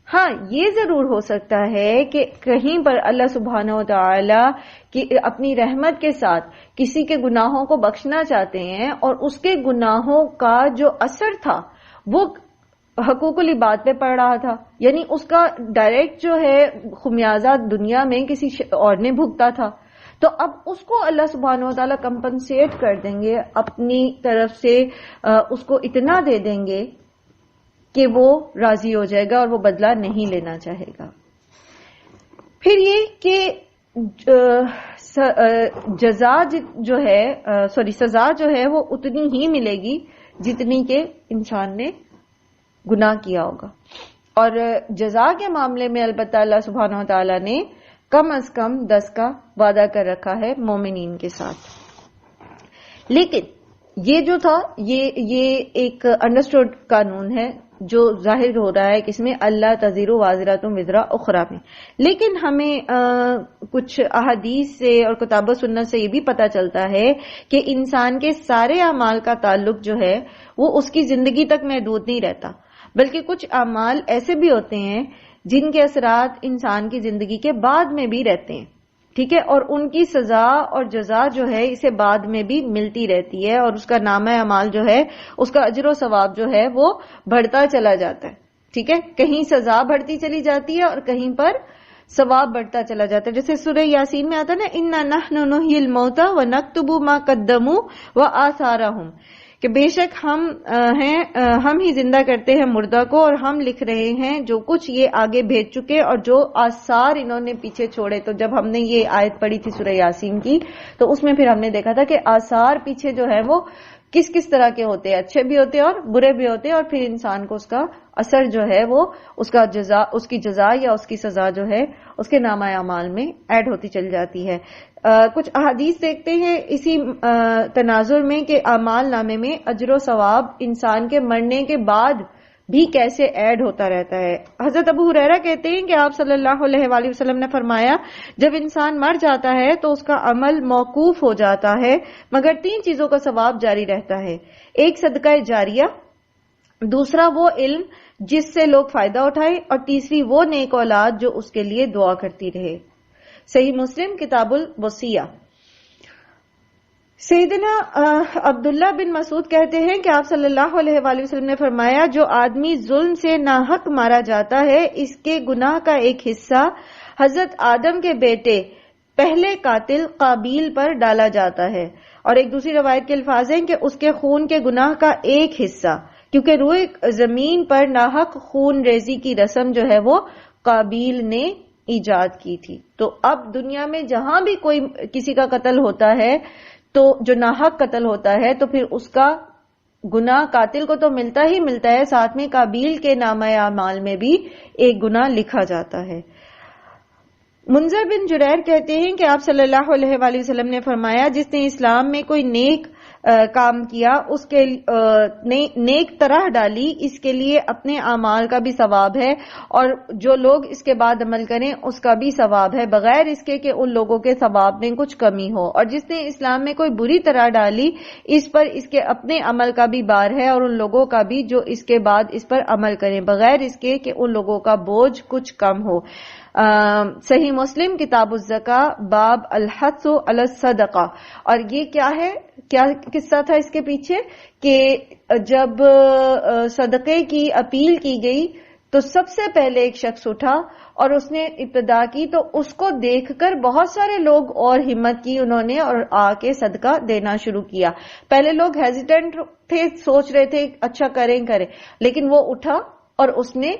ہاں یہ ضرور ہو سکتا ہے کہ کہیں پر اللہ سبحانہ و تعالی کی اپنی رحمت کے ساتھ کسی کے گناہوں کو بخشنا چاہتے ہیں اور اس کے گناہوں کا جو اثر تھا وہ حقوق العباد پہ پڑ رہا تھا، یعنی اس کا ڈائریکٹ جو ہے خمیازہ دنیا میں کسی اور نے بھگتا تھا، تو اب اس کو اللہ سبحانہ و تعالیٰ کمپنسیٹ کر دیں گے، اپنی طرف سے اس کو اتنا دے دیں گے کہ وہ راضی ہو جائے گا اور وہ بدلہ نہیں لینا چاہے گا. پھر یہ کہ سزا جو ہے وہ اتنی ہی ملے گی جتنی کہ انسان نے گناہ کیا ہوگا. اور جزا کے معاملے میں البتہ اللہ سبحانہ و تعالیٰ نے کم از کم 10 کا وعدہ کر رکھا ہے مومنین کے ساتھ. لیکن یہ جو تھا یہ ایک انڈرسٹوڈ قانون ہے جو ظاہر ہو رہا ہے کہ اس میں اللہ تزیر وازرۃ وزر اخری میں. لیکن ہمیں کچھ احادیث سے اور کتاب و سنت سے یہ بھی پتہ چلتا ہے کہ انسان کے سارے اعمال کا تعلق جو ہے وہ اس کی زندگی تک محدود نہیں رہتا، بلکہ کچھ اعمال ایسے بھی ہوتے ہیں جن کے اثرات انسان کی زندگی کے بعد میں بھی رہتے ہیں، ٹھیک ہے، اور ان کی سزا اور جزا جو ہے اسے بعد میں بھی ملتی رہتی ہے، اور اس کا نامہ اعمال جو ہے اس کا اجر و ثواب جو ہے وہ بڑھتا چلا جاتا ہے. ٹھیک ہے، کہیں سزا بڑھتی چلی جاتی ہے اور کہیں پر ثواب بڑھتا چلا جاتا ہے. جیسے سورہ یاسین میں آتا ہے نا، اِنَّا نَحْنُ نُحْيِي الْمَوْتَى وَنَكْتُبُ مَا قَدَّمُوا وَآثَارَهُمْ، کہ بے شک ہم ہی زندہ کرتے ہیں مردہ کو اور ہم لکھ رہے ہیں جو کچھ یہ آگے بھیج چکے اور جو آثار انہوں نے پیچھے چھوڑے. تو جب ہم نے یہ آیت پڑھی تھی سورہ یاسین کی تو اس میں پھر ہم نے دیکھا تھا کہ آثار پیچھے جو ہے وہ کس کس طرح کے ہوتے ہیں، اچھے بھی ہوتے ہیں اور برے بھی ہوتے ہیں، اور پھر انسان کو اس کا اثر جو ہے وہ اس کی جزا یا اس کی سزا جو ہے اس کے نامہ اعمال میں ایڈ ہوتی چل جاتی ہے. کچھ احادیث دیکھتے ہیں اسی تناظر میں کہ اعمال نامے میں اجر و ثواب انسان کے مرنے کے بعد بھی کیسے ایڈ ہوتا رہتا ہے. حضرت ابو ہریرہ کہتے ہیں کہ آپ صلی اللہ علیہ وآلہ وسلم نے فرمایا جب انسان مر جاتا ہے تو اس کا عمل موقوف ہو جاتا ہے مگر 3 چیزوں کا ثواب جاری رہتا ہے. ایک صدقہ جاریہ، دوسرا وہ علم جس سے لوگ فائدہ اٹھائے، اور تیسری وہ نیک اولاد جو اس کے لیے دعا کرتی رہے. صحیح مسلم کتاب الوصیہ. سیدنا عبداللہ بن مسعود کہتے ہیں کہ آپ صلی اللہ علیہ وآلہ وسلم نے فرمایا جو آدمی ظلم سے ناحق مارا جاتا ہے اس کے گناہ کا ایک حصہ حضرت آدم کے بیٹے پہلے قاتل قابیل پر ڈالا جاتا ہے. اور ایک دوسری روایت کے الفاظ ہیں کہ اس کے خون کے گناہ کا ایک حصہ، کیونکہ روئے زمین پر ناحق خون ریزی کی رسم جو ہے وہ قابیل نے ایجاد کی تھی. تو اب دنیا میں جہاں بھی کوئی کسی کا قتل ہوتا ہے تو جو ناحق قتل ہوتا ہے تو پھر اس کا گناہ قاتل کو تو ملتا ہی ملتا ہے، ساتھ میں قابیل کے نامہ اعمال میں بھی ایک گناہ لکھا جاتا ہے. منذر بن جریر کہتے ہیں کہ آپ صلی اللہ علیہ وآلہ وسلم نے فرمایا جس نے اسلام میں کوئی نیک کام کیا، اس کے نیک طرح ڈالی، اس کے لیے اپنے اعمال کا بھی ثواب ہے اور جو لوگ اس کے بعد عمل کریں اس کا بھی ثواب ہے بغیر اس کے کہ ان لوگوں کے ثواب میں کچھ کمی ہو. اور جس نے اسلام میں کوئی بری طرح ڈالی، اس پر اس کے اپنے عمل کا بھی بار ہے اور ان لوگوں کا بھی جو اس کے بعد اس پر عمل کریں بغیر اس کے کہ ان لوگوں کا بوجھ کچھ کم ہو. صحیح مسلم کتاب الزکاة باب الحث علی الصدقہ. اور یہ کیا ہے، کیا قصہ تھا اس کے پیچھے کہ جب صدقے کی اپیل کی گئی تو سب سے پہلے ایک شخص اٹھا اور اس نے ابتدا کی تو اس کو دیکھ کر بہت سارے لوگ اور ہمت کی انہوں نے اور آ کے صدقہ دینا شروع کیا. پہلے لوگ ہیزیٹنٹ تھے، سوچ رہے تھے اچھا کریں، لیکن وہ اٹھا اور اس نے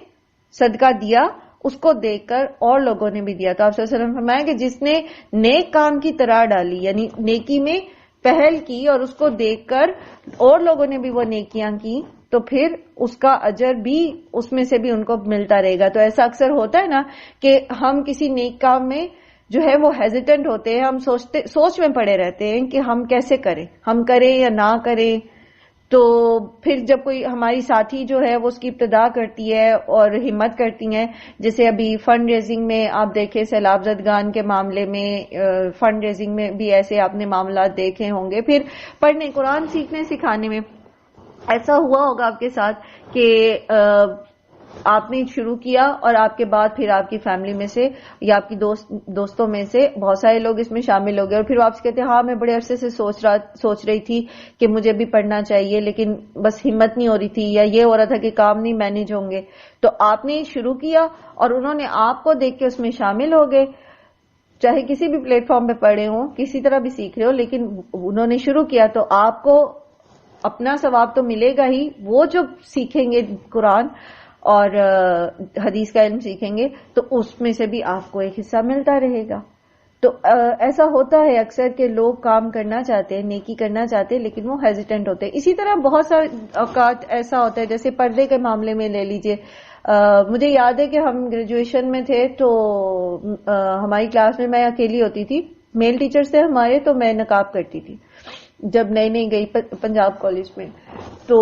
صدقہ دیا. اس کو دیکھ کر اور لوگوں نے بھی دیا. تو آپ صلی اللہ علیہ وسلم نے فرمایا کہ جس نے نیک کام کی طرح ڈالی، یعنی نیکی میں پہل کی اور اس کو دیکھ کر اور لوگوں نے بھی وہ نیکیاں کی تو پھر اس کا اجر بھی اس میں سے بھی ان کو ملتا رہے گا. تو ایسا اکثر ہوتا ہے نا کہ ہم کسی نیک کام میں جو ہے وہ ہیزیٹنٹ ہوتے ہیں، ہم سوچ میں پڑے رہتے ہیں کہ ہم کیسے کریں، ہم کریں یا نہ کریں. تو پھر جب کوئی ہماری ساتھی جو ہے وہ اس کی ابتدا کرتی ہے اور ہمت کرتی ہیں، جیسے ابھی فنڈ ریزنگ میں آپ دیکھیں سیلاب زدگان کے معاملے میں فنڈ ریزنگ میں بھی ایسے آپ نے معاملات دیکھے ہوں گے. پھر پڑھنے قرآن سیکھنے سکھانے میں ایسا ہوا ہوگا آپ کے ساتھ کہ آپ نے شروع کیا اور آپ کے بعد پھر آپ کی فیملی میں سے یا آپ کی دوستوں میں سے بہت سارے لوگ اس میں شامل ہو گئے، اور پھر وہ آپ سے کہتے ہیں ہاں میں بڑے عرصے سے سوچ رہی تھی کہ مجھے بھی پڑھنا چاہیے لیکن بس ہمت نہیں ہو رہی تھی، یا یہ ہو رہا تھا کہ کام نہیں مینج ہوں گے. تو آپ نے شروع کیا اور انہوں نے آپ کو دیکھ کے اس میں شامل ہو گئے، چاہے کسی بھی پلیٹ فارم پہ پڑھے ہوں، کسی طرح بھی سیکھ رہے ہو، لیکن انہوں نے شروع کیا تو آپ کو اپنا ثواب تو ملے گا ہی. وہ جو سیکھیں گے قرآن اور حدیث کا علم سیکھیں گے تو اس میں سے بھی آپ کو ایک حصہ ملتا رہے گا. تو ایسا ہوتا ہے اکثر کہ لوگ کام کرنا چاہتے ہیں، نیکی کرنا چاہتے ہیں، لیکن وہ ہیزیٹنٹ ہوتے ہیں. اسی طرح بہت سارے اوقات ایسا ہوتا ہے، جیسے پردے کے معاملے میں لے لیجئے. مجھے یاد ہے کہ ہم گریجویشن میں تھے تو ہماری کلاس میں میں اکیلی ہوتی تھی، میل ٹیچرز تھے ہمارے، تو میں نقاب کرتی تھی جب نئی گئی پنجاب کالج میں. تو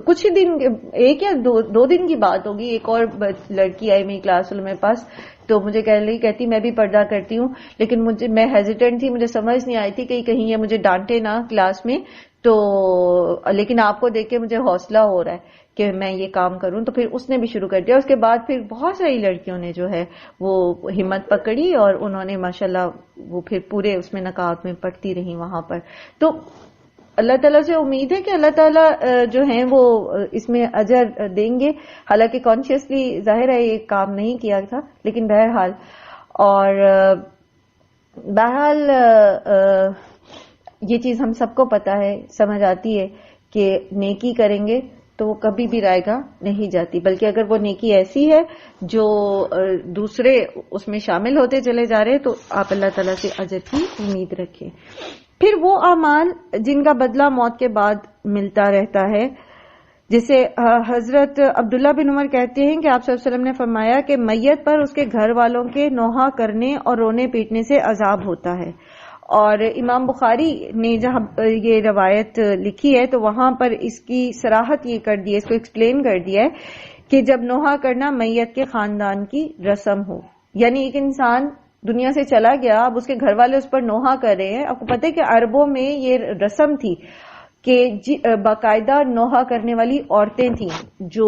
کچھ ہی دن، ایک یا دو دن کی بات ہوگی، ایک اور لڑکی آئی میری کلاس والوں میرے پاس، تو مجھے کہتی میں بھی پردہ کرتی ہوں، لیکن میں ہیزیٹنٹ تھی، مجھے سمجھ نہیں آئی تھی کہ کہیں یہ مجھے ڈانٹے نہ کلاس میں. تو لیکن آپ کو دیکھ کے مجھے حوصلہ ہو رہا ہے کہ میں یہ کام کروں، تو پھر اس نے بھی شروع کر دیا. اس کے بعد پھر بہت ساری لڑکیوں نے جو ہے وہ ہمت پکڑی اور انہوں نے ماشاءاللہ وہ پھر پورے اس میں نقاب میں پڑھتی رہی وہاں پر. تو اللہ تعالیٰ سے امید ہے کہ اللہ تعالیٰ جو ہیں وہ اس میں اجر دیں گے، حالانکہ کانشیسلی ظاہر ہے یہ کام نہیں کیا تھا، لیکن بہرحال یہ چیز ہم سب کو پتا ہے، سمجھ آتی ہے کہ نیکی کریں گے تو وہ کبھی بھی رائے گا نہیں جاتی، بلکہ اگر وہ نیکی ایسی ہے جو دوسرے اس میں شامل ہوتے چلے جا رہے تو آپ اللہ تعالیٰ سے اجر کی امید رکھیں. پھر وہ اعمال جن کا بدلہ موت کے بعد ملتا رہتا ہے، جسے حضرت عبداللہ بن عمر کہتے ہیں کہ آپ صلی اللہ علیہ وسلم نے فرمایا کہ میت پر اس کے گھر والوں کے نوحہ کرنے اور رونے پیٹنے سے عذاب ہوتا ہے. اور امام بخاری نے جہاں یہ روایت لکھی ہے تو وہاں پر اس کی صراحت یہ کر دی ہے، اس کو ایکسپلین کر دیا ہے کہ جب نوحہ کرنا میت کے خاندان کی رسم ہو، یعنی ایک انسان دنیا سے چلا گیا، اب اس کے گھر والے اس پر نوحہ کر رہے ہیں. آپ کو پتہ ہے کہ عربوں میں یہ رسم تھی کہ باقاعدہ نوحہ کرنے والی عورتیں تھیں جو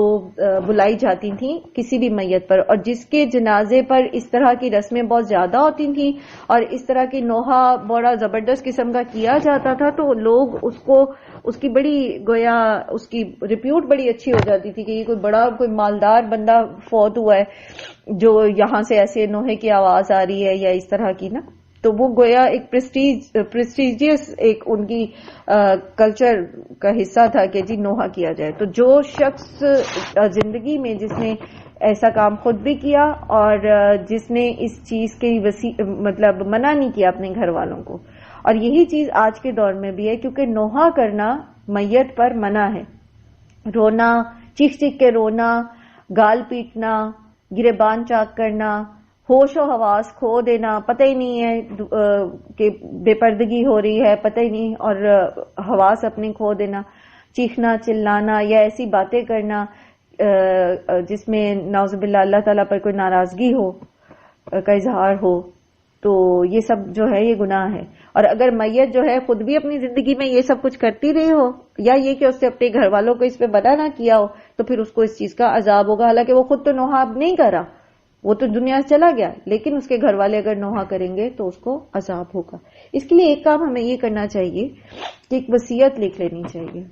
بلائی جاتی تھیں کسی بھی میت پر، اور جس کے جنازے پر اس طرح کی رسمیں بہت زیادہ ہوتی تھیں اور اس طرح کی نوحہ بڑا زبردست قسم کا کیا جاتا تھا، تو لوگ اس کی بڑی گویا اس کی ریپیوٹ بڑی اچھی ہو جاتی تھی کہ یہ کوئی مالدار بندہ فوت ہوا ہے جو یہاں سے ایسے نوحے کی آواز آ رہی ہے یا اس طرح کی نا. تو وہ گویا ایک پریسٹیجیس ایک ان کی کلچر کا حصہ تھا کہ جی نوحہ کیا جائے. تو جو شخص زندگی میں جس نے ایسا کام خود بھی کیا اور جس نے اس چیز کی مطلب منع نہیں کیا اپنے گھر والوں کو، اور یہی چیز آج کے دور میں بھی ہے کیونکہ نوحہ کرنا میت پر منع ہے. رونا، چیخ چیخ کے رونا، گال پیٹنا، گریبان چاک کرنا، ہوش و حواس کھو دینا، پتہ ہی نہیں ہے کہ بے پردگی ہو رہی ہے، پتہ ہی نہیں، اور حواس اپنے کھو دینا، چیخنا چلانا یا ایسی باتیں کرنا جس میں نعوذ باللہ اللہ تعالیٰ پر کوئی ناراضگی ہو کا اظہار ہو، تو یہ سب جو ہے یہ گناہ ہے. اور اگر میت جو ہے خود بھی اپنی زندگی میں یہ سب کچھ کرتی رہی ہو یا یہ کہ اس نے اپنے گھر والوں کو اس پہ منع نہ کیا ہو تو پھر اس کو اس چیز کا عذاب ہوگا. حالانکہ وہ خود تو نوحہ اب نہیں کرا، وہ تو دنیا سے چلا گیا، لیکن اس کے گھر والے اگر نوحہ کریں گے تو اس کو عذاب ہوگا. اس کے لیے ایک کام ہمیں یہ کرنا چاہیے کہ ایک وصیت لکھ لینی چاہیے.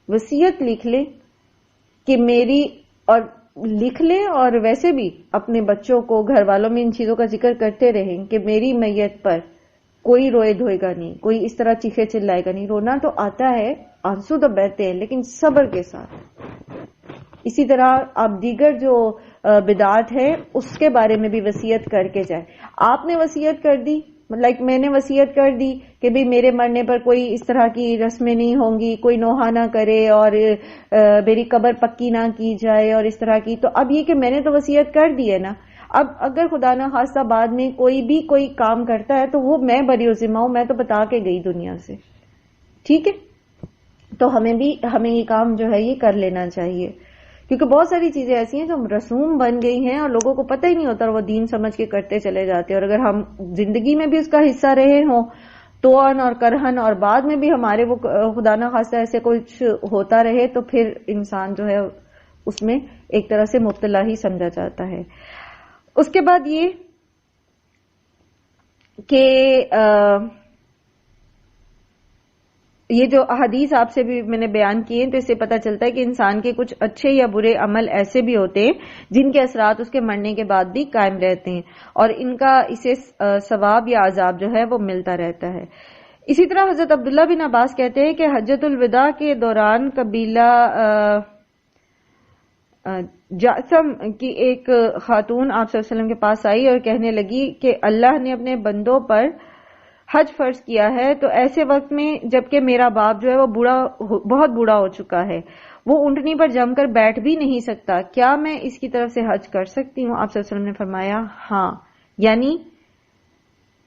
وصیت لکھ لیں کہ میری، اور لکھ لیں اور ویسے بھی اپنے بچوں کو گھر والوں میں ان چیزوں کا ذکر کرتے رہیں کہ میری میت پر کوئی روئے دھوئے گا نہیں، کوئی اس طرح چیخے چلائے گا نہیں. رونا تو آتا ہے، آنسو تو بہتے ہیں، لیکن صبر کے ساتھ. اسی طرح آپ دیگر جو بدعات ہے اس کے بارے میں بھی وصیت کر کے جائیں. آپ نے وصیت کر دی، لائک میں نے وصیت کر دی کہ بھی میرے مرنے پر کوئی اس طرح کی رسمیں نہیں ہوں گی، کوئی نوحہ نہ کرے اور میری قبر پکی نہ کی جائے اور اس طرح کی. تو اب یہ کہ میں نے تو وصیت کر دی ہے نا، اب اگر خدا نہ خواستہ بعد میں کوئی کام کرتا ہے تو وہ میں بری ذمہ ہوں، میں تو بتا کے گئی دنیا سے. ٹھیک ہے، تو ہمیں یہ کام جو ہے یہ کر لینا چاہیے، کیونکہ بہت ساری چیزیں ایسی ہیں جو رسوم بن گئی ہیں اور لوگوں کو پتہ ہی نہیں ہوتا اور وہ دین سمجھ کے کرتے چلے جاتے ہیں. اور اگر ہم زندگی میں بھی اس کا حصہ رہے ہوں توان اور کرہن اور بعد میں بھی ہمارے وہ خدا نہ خواستہ ایسے کچھ ہوتا رہے تو پھر انسان جو ہے اس میں ایک طرح سے مبتلا ہی سمجھا جاتا ہے. اس کے بعد یہ کہ یہ جو احادیث آپ سے بھی میں نے بیان کیے تو اس سے پتہ چلتا ہے کہ انسان کے کچھ اچھے یا برے عمل ایسے بھی ہوتے ہیں جن کے اثرات اس کے مرنے کے بعد بھی قائم رہتے ہیں اور ان کا اسے ثواب یا عذاب جو ہے وہ ملتا رہتا ہے. اسی طرح حضرت عبداللہ بن عباس کہتے ہیں کہ حجۃ الوداع کے دوران قبیلہ جاسم کی ایک خاتون آپ صلی اللہ علیہ وسلم کے پاس آئی اور کہنے لگی کہ اللہ نے اپنے بندوں پر حج فرض کیا ہے تو ایسے وقت میں جبکہ میرا باپ جو ہے وہ بہت بوڑھا ہو چکا ہے، وہ اونٹنی پر جم کر بیٹھ بھی نہیں سکتا، کیا میں اس کی طرف سے حج کر سکتی ہوں؟ آپ صلی اللہ علیہ وسلم نے فرمایا ہاں، یعنی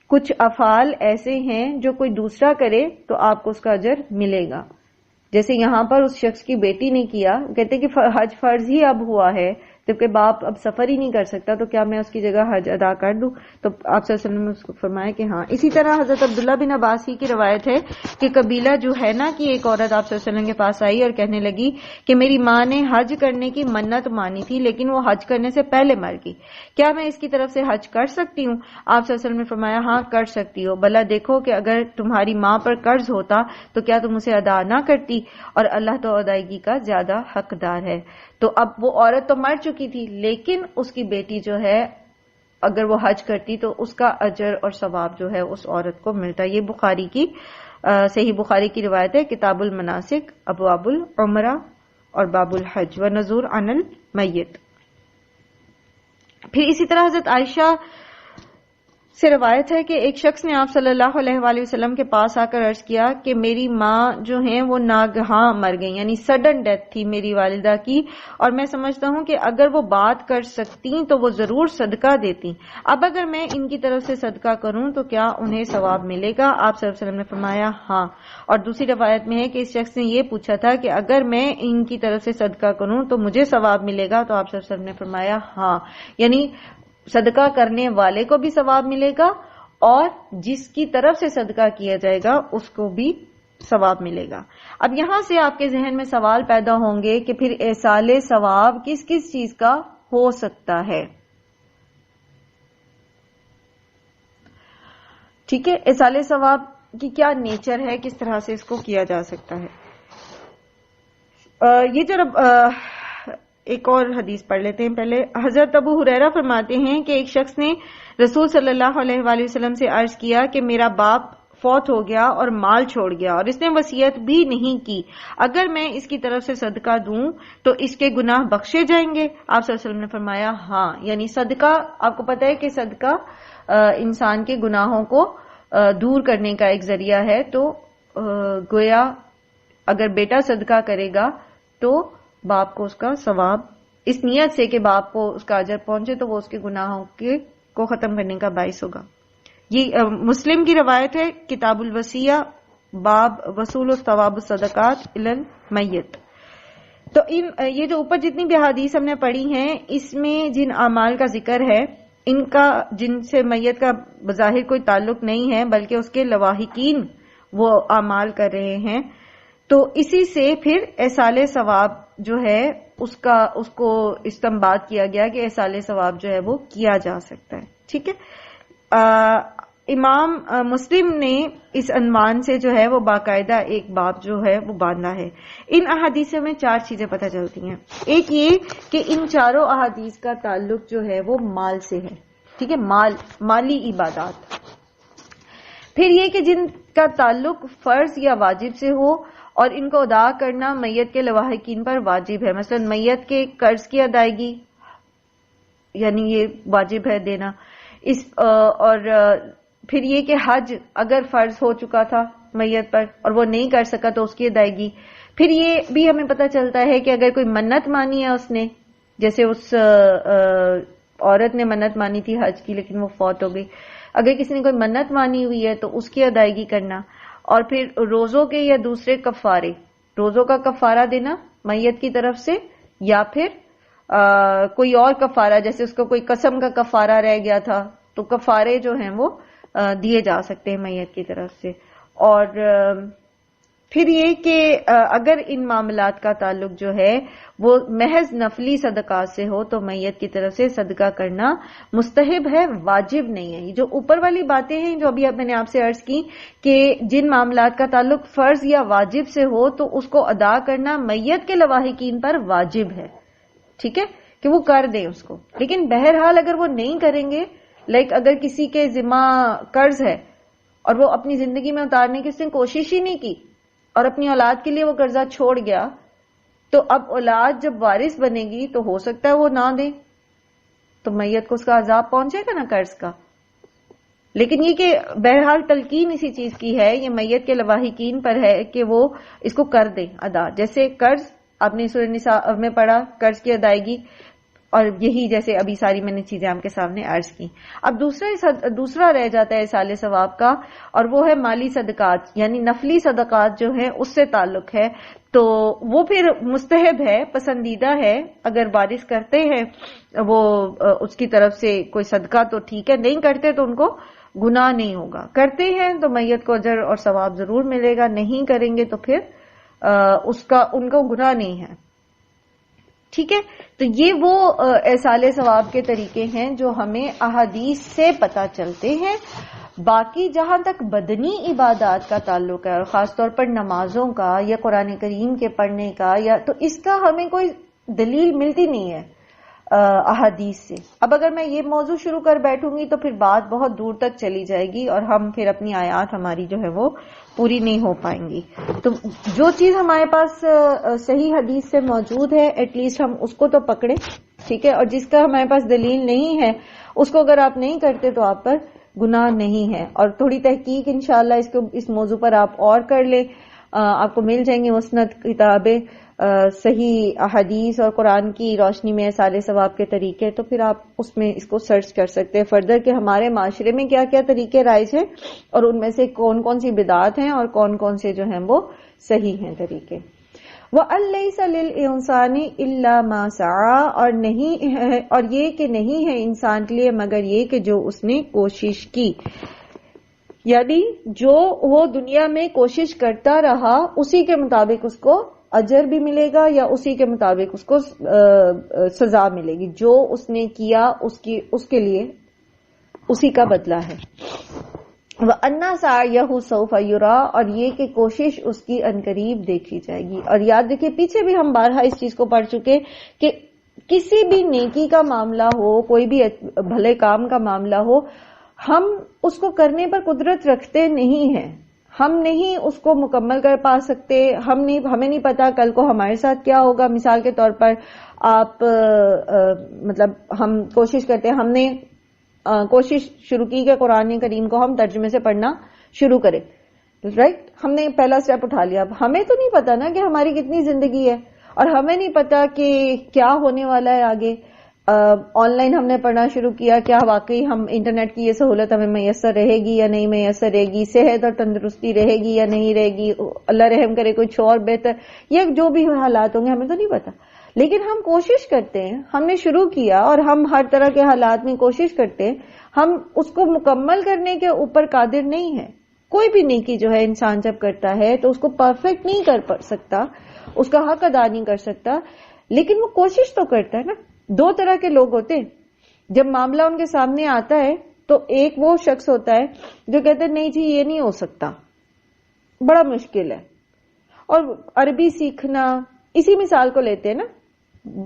کچھ افعال ایسے ہیں جو کوئی دوسرا کرے تو آپ کو اس کا اجر ملے گا. جیسے یہاں پر اس شخص کی بیٹی نے کیا، کہتے کہ حج فرض ہی اب ہوا ہے جبکہ باپ اب سفر ہی نہیں کر سکتا تو کیا میں اس کی جگہ حج ادا کر دوں؟ تو آپ صلی اللہ علیہ وسلم نے اس کو فرمایا کہ ہاں. اسی طرح حضرت عبداللہ بن عباس ہی کی روایت ہے کہ قبیلہ جوہینہ کی ایک عورت آپ صلی اللہ علیہ وسلم کے پاس آئی اور کہنے لگی کہ میری ماں نے حج کرنے کی منت مانی تھی لیکن وہ حج کرنے سے پہلے مر گئی، کیا میں اس کی طرف سے حج کر سکتی ہوں؟ آپ صلی اللہ علیہ وسلم نے فرمایا ہاں کر سکتی ہو، بھلا دیکھو کہ اگر تمہاری ماں پر قرض ہوتا تو کیا تم اسے ادا نہ کرتی، اور اللہ تو ادائیگی کا زیادہ حقدار ہے. تو اب وہ عورت تو مر چکی تھی لیکن اس کی بیٹی جو ہے اگر وہ حج کرتی تو اس کا اجر اور ثواب جو ہے اس عورت کو ملتا. یہ بخاری کی صحیح بخاری کی روایت ہے، کتاب المناسک ابواب العمرہ اور باب الحج و نذور عن المیت. پھر اسی طرح حضرت عائشہ سے روایت ہے کہ ایک شخص نے آپ صلی اللہ علیہ وآلہ وسلم کے پاس آ کر عرض کیا کہ میری ماں جو ہیں وہ ناگہاں مر گئی، یعنی سڈن ڈیتھ تھی میری والدہ کی، اور میں سمجھتا ہوں کہ اگر وہ بات کر سکتی تو وہ ضرور صدقہ دیتی، اب اگر میں ان کی طرف سے صدقہ کروں تو کیا انہیں ثواب ملے گا؟ آپ صلی اللہ علیہ وسلم نے فرمایا ہاں. اور دوسری روایت میں ہے کہ اس شخص نے یہ پوچھا تھا کہ اگر میں ان کی طرف سے صدقہ کروں تو مجھے ثواب ملے گا؟ تو آپ صلی اللہ علیہ وسلم نے فرمایا ہاں، یعنی صدقہ کرنے والے کو بھی ثواب ملے گا اور جس کی طرف سے صدقہ کیا جائے گا اس کو بھی ثواب ملے گا. اب یہاں سے آپ کے ذہن میں سوال پیدا ہوں گے کہ پھر ایصال ثواب کس کس چیز کا ہو سکتا ہے؟ ٹھیک ہے، ایصال ثواب کی کیا نیچر ہے، کس طرح سے اس کو کیا جا سکتا ہے؟ یہ جو ایک اور حدیث پڑھ لیتے ہیں پہلے. حضرت ابو ہریرہ فرماتے ہیں کہ ایک شخص نے رسول صلی اللہ علیہ وآلہ وسلم سے عرض کیا کہ میرا باپ فوت ہو گیا اور مال چھوڑ گیا اور اس نے وصیت بھی نہیں کی، اگر میں اس کی طرف سے صدقہ دوں تو اس کے گناہ بخشے جائیں گے؟ آپ صلی اللہ علیہ وسلم نے فرمایا ہاں، یعنی صدقہ آپ کو پتہ ہے کہ صدقہ انسان کے گناہوں کو دور کرنے کا ایک ذریعہ ہے، تو گویا اگر بیٹا صدقہ کرے گا تو باپ کو اس کا ثواب اس نیت سے کہ باپ کو اس کا اجر پہنچے تو وہ اس کے گناہوں کو ختم کرنے کا باعث ہوگا. یہ مسلم کی روایت ہے، کتاب الوصیہ باب وصول الثواب الصدقات الی المیت. تو یہ جو اوپر جتنی بھی احادیث ہم نے پڑھی ہیں اس میں جن اعمال کا ذکر ہے ان کا جن سے میت کا بظاہر کوئی تعلق نہیں ہے بلکہ اس کے لواحقین وہ اعمال کر رہے ہیں، تو اسی سے پھر ایصال ثواب جو ہے اس کو استنباط کیا گیا کہ ایصال ثواب جو ہے وہ کیا جا سکتا ہے. ٹھیک ہے، امام مسلم نے اس عنوان سے جو ہے وہ باقاعدہ ایک باب جو ہے وہ باندھا ہے. ان احادیثوں میں 4 چیزیں پتہ چلتی ہیں. ایک یہ کہ ان چاروں احادیث کا تعلق جو ہے وہ مال سے ہے. ٹھیک ہے، مالی عبادات. پھر یہ کہ جن کا تعلق فرض یا واجب سے ہو اور ان کو ادا کرنا میت کے لواحقین پر واجب ہے، مثلا میت کے قرض کی ادائیگی یعنی یہ واجب ہے دینا. اور پھر یہ کہ حج اگر فرض ہو چکا تھا میت پر اور وہ نہیں کر سکا تو اس کی ادائیگی. پھر یہ بھی ہمیں پتہ چلتا ہے کہ اگر کوئی منت مانی ہے اس نے، جیسے اس عورت نے منت مانی تھی حج کی لیکن وہ فوت ہو گئی، اگر کسی نے کوئی منت مانی ہوئی ہے تو اس کی ادائیگی کرنا. اور پھر روزوں کے یا دوسرے کفارے، روزوں کا کفارہ دینا میت کی طرف سے، یا پھر کوئی اور کفارہ، جیسے اس کو کوئی قسم کا کفارہ رہ گیا تھا تو کفارے جو ہیں وہ دیے جا سکتے ہیں میت کی طرف سے. اور پھر یہ کہ اگر ان معاملات کا تعلق جو ہے وہ محض نفلی صدقات سے ہو تو میت کی طرف سے صدقہ کرنا مستحب ہے، واجب نہیں ہے. یہ جو اوپر والی باتیں ہیں جو ابھی میں نے آپ سے عرض کی کہ جن معاملات کا تعلق فرض یا واجب سے ہو تو اس کو ادا کرنا میت کے لواحقین پر واجب ہے، ٹھیک ہے، کہ وہ کر دیں اس کو. لیکن بہرحال اگر وہ نہیں کریں گے، اگر کسی کے ذمہ قرض ہے اور وہ اپنی زندگی میں اتارنے کی اس نے کوشش ہی نہیں کی اور اپنی اولاد کے لیے وہ قرضہ چھوڑ گیا، تو اب اولاد جب وارث بنے گی تو ہو سکتا ہے وہ نہ دے، تو میت کو اس کا عذاب پہنچے گا نا قرض کا. لیکن یہ کہ بہرحال تلقین اسی چیز کی ہے، یہ میت کے لواحقین پر ہے کہ وہ اس کو کر دیں ادا. جیسے قرض آپ نے سورہ نساء میں پڑھا، قرض کی ادائیگی، اور یہی جیسے ابھی ساری میں نے چیزیں آپ کے سامنے عرض کی. اب دوسرا رہ جاتا ہے اصال ثواب کا، اور وہ ہے مالی صدقات، یعنی نفلی صدقات جو ہیں اس سے تعلق ہے. تو وہ پھر مستحب ہے، پسندیدہ ہے. اگر وارث کرتے ہیں وہ اس کی طرف سے کوئی صدقہ تو ٹھیک ہے، نہیں کرتے تو ان کو گناہ نہیں ہوگا. کرتے ہیں تو میت کو اجر اور ثواب ضرور ملے گا، نہیں کریں گے تو پھر ان کو گناہ نہیں ہے. ٹھیک ہے، تو یہ وہ ایصال ثواب کے طریقے ہیں جو ہمیں احادیث سے پتہ چلتے ہیں. باقی جہاں تک بدنی عبادات کا تعلق ہے اور خاص طور پر نمازوں کا یا قرآن کریم کے پڑھنے کا، تو اس کا ہمیں کوئی دلیل ملتی نہیں ہے احادیث سے. اب اگر میں یہ موضوع شروع کر بیٹھوں گی تو پھر بات بہت دور تک چلی جائے گی اور ہم پھر اپنی آیات ہماری جو ہے وہ پوری نہیں ہو پائیں گی. تو جو چیز ہمارے پاس صحیح حدیث سے موجود ہے ایٹ لیسٹ ہم اس کو تو پکڑیں، ٹھیک ہے. اور جس کا ہمارے پاس دلیل نہیں ہے اس کو اگر آپ نہیں کرتے تو آپ پر گناہ نہیں ہے. اور تھوڑی تحقیق انشاءاللہ اس موضوع پر آپ اور کر لیں، آپ کو مل جائیں گے مسند کتابیں، صحیح احادیث اور قرآن کی روشنی میں ایصال ثواب کے طریقے. تو پھر آپ اس میں اس کو سرچ کر سکتے ہیں فردر کہ ہمارے معاشرے میں کیا کیا طریقے رائج ہیں اور ان میں سے کون کون سی بدعات ہیں اور کون کون سے جو ہیں وہ صحیح ہیں طریقے. وَأَن لَيْسَ لِلْإِنسَانِ إِلَّا مَا سَعَىٰ، اور یہ کہ نہیں ہے انسان کے لیے مگر یہ کہ جو اس نے کوشش کی. یعنی جو وہ دنیا میں کوشش کرتا رہا اسی کے مطابق اس کو اجر بھی ملے گا یا اسی کے مطابق اس کو سزا ملے گی. جو اس نے کیا اس کے لیے اسی کا بدلہ ہے. وَأَنَّ سَعْيَهُ سَوْفَ يُرَىٰ، اور یہ کہ کوشش اس کی عنقریب دیکھی جائے گی. اور یاد رکھیے پیچھے بھی ہم بارہا اس چیز کو پڑھ چکے کہ کسی بھی نیکی کا معاملہ ہو، کوئی بھی بھلے کام کا معاملہ ہو، ہم اس کو کرنے پر قدرت رکھتے نہیں ہیں. ہم نہیں اس کو مکمل کر پا سکتے، ہمیں نہیں پتا کل کو ہمارے ساتھ کیا ہوگا. مثال کے طور پر آپ ہم کوشش کرتے ہیں، ہم نے کوشش شروع کی کہ قرآن کریم کو ہم ترجمے سے پڑھنا شروع کریں، رائٹ. ہم نے پہلا سٹیپ اٹھا لیا. اب ہمیں تو نہیں پتا نا کہ ہماری کتنی زندگی ہے اور ہمیں نہیں پتا کہ کیا ہونے والا ہے آگے. آن لائن ہم نے پڑھنا شروع کیا، کیا واقعی ہم انٹرنیٹ کی یہ سہولت ہمیں میسر رہے گی یا نہیں میسر رہے گی، صحت اور تندرستی رہے گی یا نہیں رہے گی، اللہ رحم کرے کچھ اور بہتر، یا جو بھی حالات ہوں گے ہمیں تو نہیں پتا. لیکن ہم کوشش کرتے ہیں، ہم نے شروع کیا اور ہم ہر طرح کے حالات میں کوشش کرتے ہیں. ہم اس کو مکمل کرنے کے اوپر قادر نہیں ہے. کوئی بھی نیکی جو ہے انسان جب کرتا ہے تو اس کو پرفیکٹ نہیں کر سکتا، اس کا حق ادا نہیں کر سکتا، لیکن وہ کوشش تو کرتا ہے نا. دو طرح کے لوگ ہوتے ہیں، جب معاملہ ان کے سامنے آتا ہے تو ایک وہ شخص ہوتا ہے جو کہتے ہیں نہیں جی یہ نہیں ہو سکتا، بڑا مشکل ہے. اور عربی سیکھنا، اسی مثال کو لیتے ہیں نا،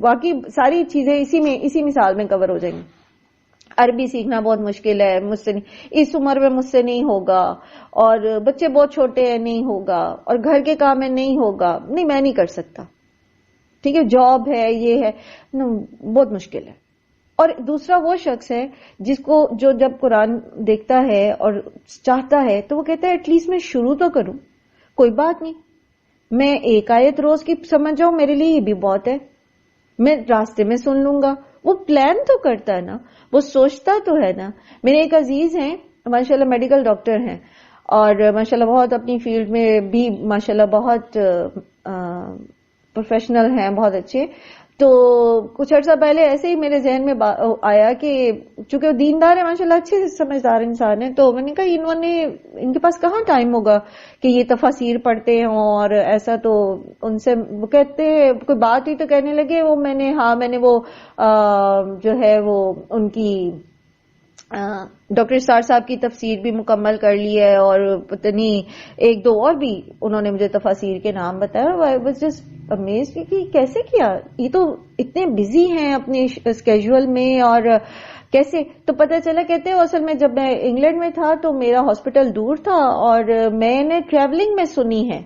باقی ساری چیزیں اسی مثال میں کور ہو جائیں گی. عربی سیکھنا بہت مشکل ہے، مجھ سے نہیں، اس عمر میں مجھ سے نہیں ہوگا، اور بچے بہت چھوٹے ہیں نہیں ہوگا، اور گھر کے کام میں نہیں ہوگا، نہیں میں نہیں کر سکتا، ٹھیک ہے، جاب ہے یہ ہے، بہت مشکل ہے. اور دوسرا وہ شخص ہے جس کو جو جب قرآن دیکھتا ہے اور چاہتا ہے تو وہ کہتا ہے ایٹ لیسٹ میں شروع تو کروں، کوئی بات نہیں، میں ایک آیت روز کی سمجھ جاؤں میرے لیے یہ بھی بہت ہے، میں راستے میں سن لوں گا. وہ پلان تو کرتا ہے نا، وہ سوچتا تو ہے نا. میرے ایک عزیز ہیں ماشاءاللہ میڈیکل ڈاکٹر ہیں اور ماشاءاللہ بہت اپنی فیلڈ میں بھی ماشاءاللہ بہت پروفیشنل ہیں، بہت اچھے. تو کچھ عرصہ پہلے ایسے ہی میرے ذہن میں آیا کہ چونکہ وہ دیندار ہے ماشاءاللہ، اچھے سمجھدار انسان ہے، تو میں نے کہا ان کے پاس کہاں ٹائم ہوگا کہ یہ تفاسیر پڑھتے ہوں اور ایسا، تو ان سے وہ کہتے کوئی بات ہوئی تو کہنے لگے میں نے وہ جو ہے وہ ان کی ڈاکٹر اسرار صاحب کی تفسیر بھی مکمل کر لی ہے، اور پتہ نہیں ایک دو اور بھی انہوں نے مجھے تفاسیر کے نام بتایا. I was just amazed کہ کیسے کیا، یہ تو اتنے بزی ہیں اپنے اسکیجول میں، اور کیسے. تو پتہ چلا کہتے ہیں اصل میں جب میں انگلینڈ میں تھا تو میرا ہاسپٹل دور تھا اور میں نے ٹریولنگ میں سنی ہے.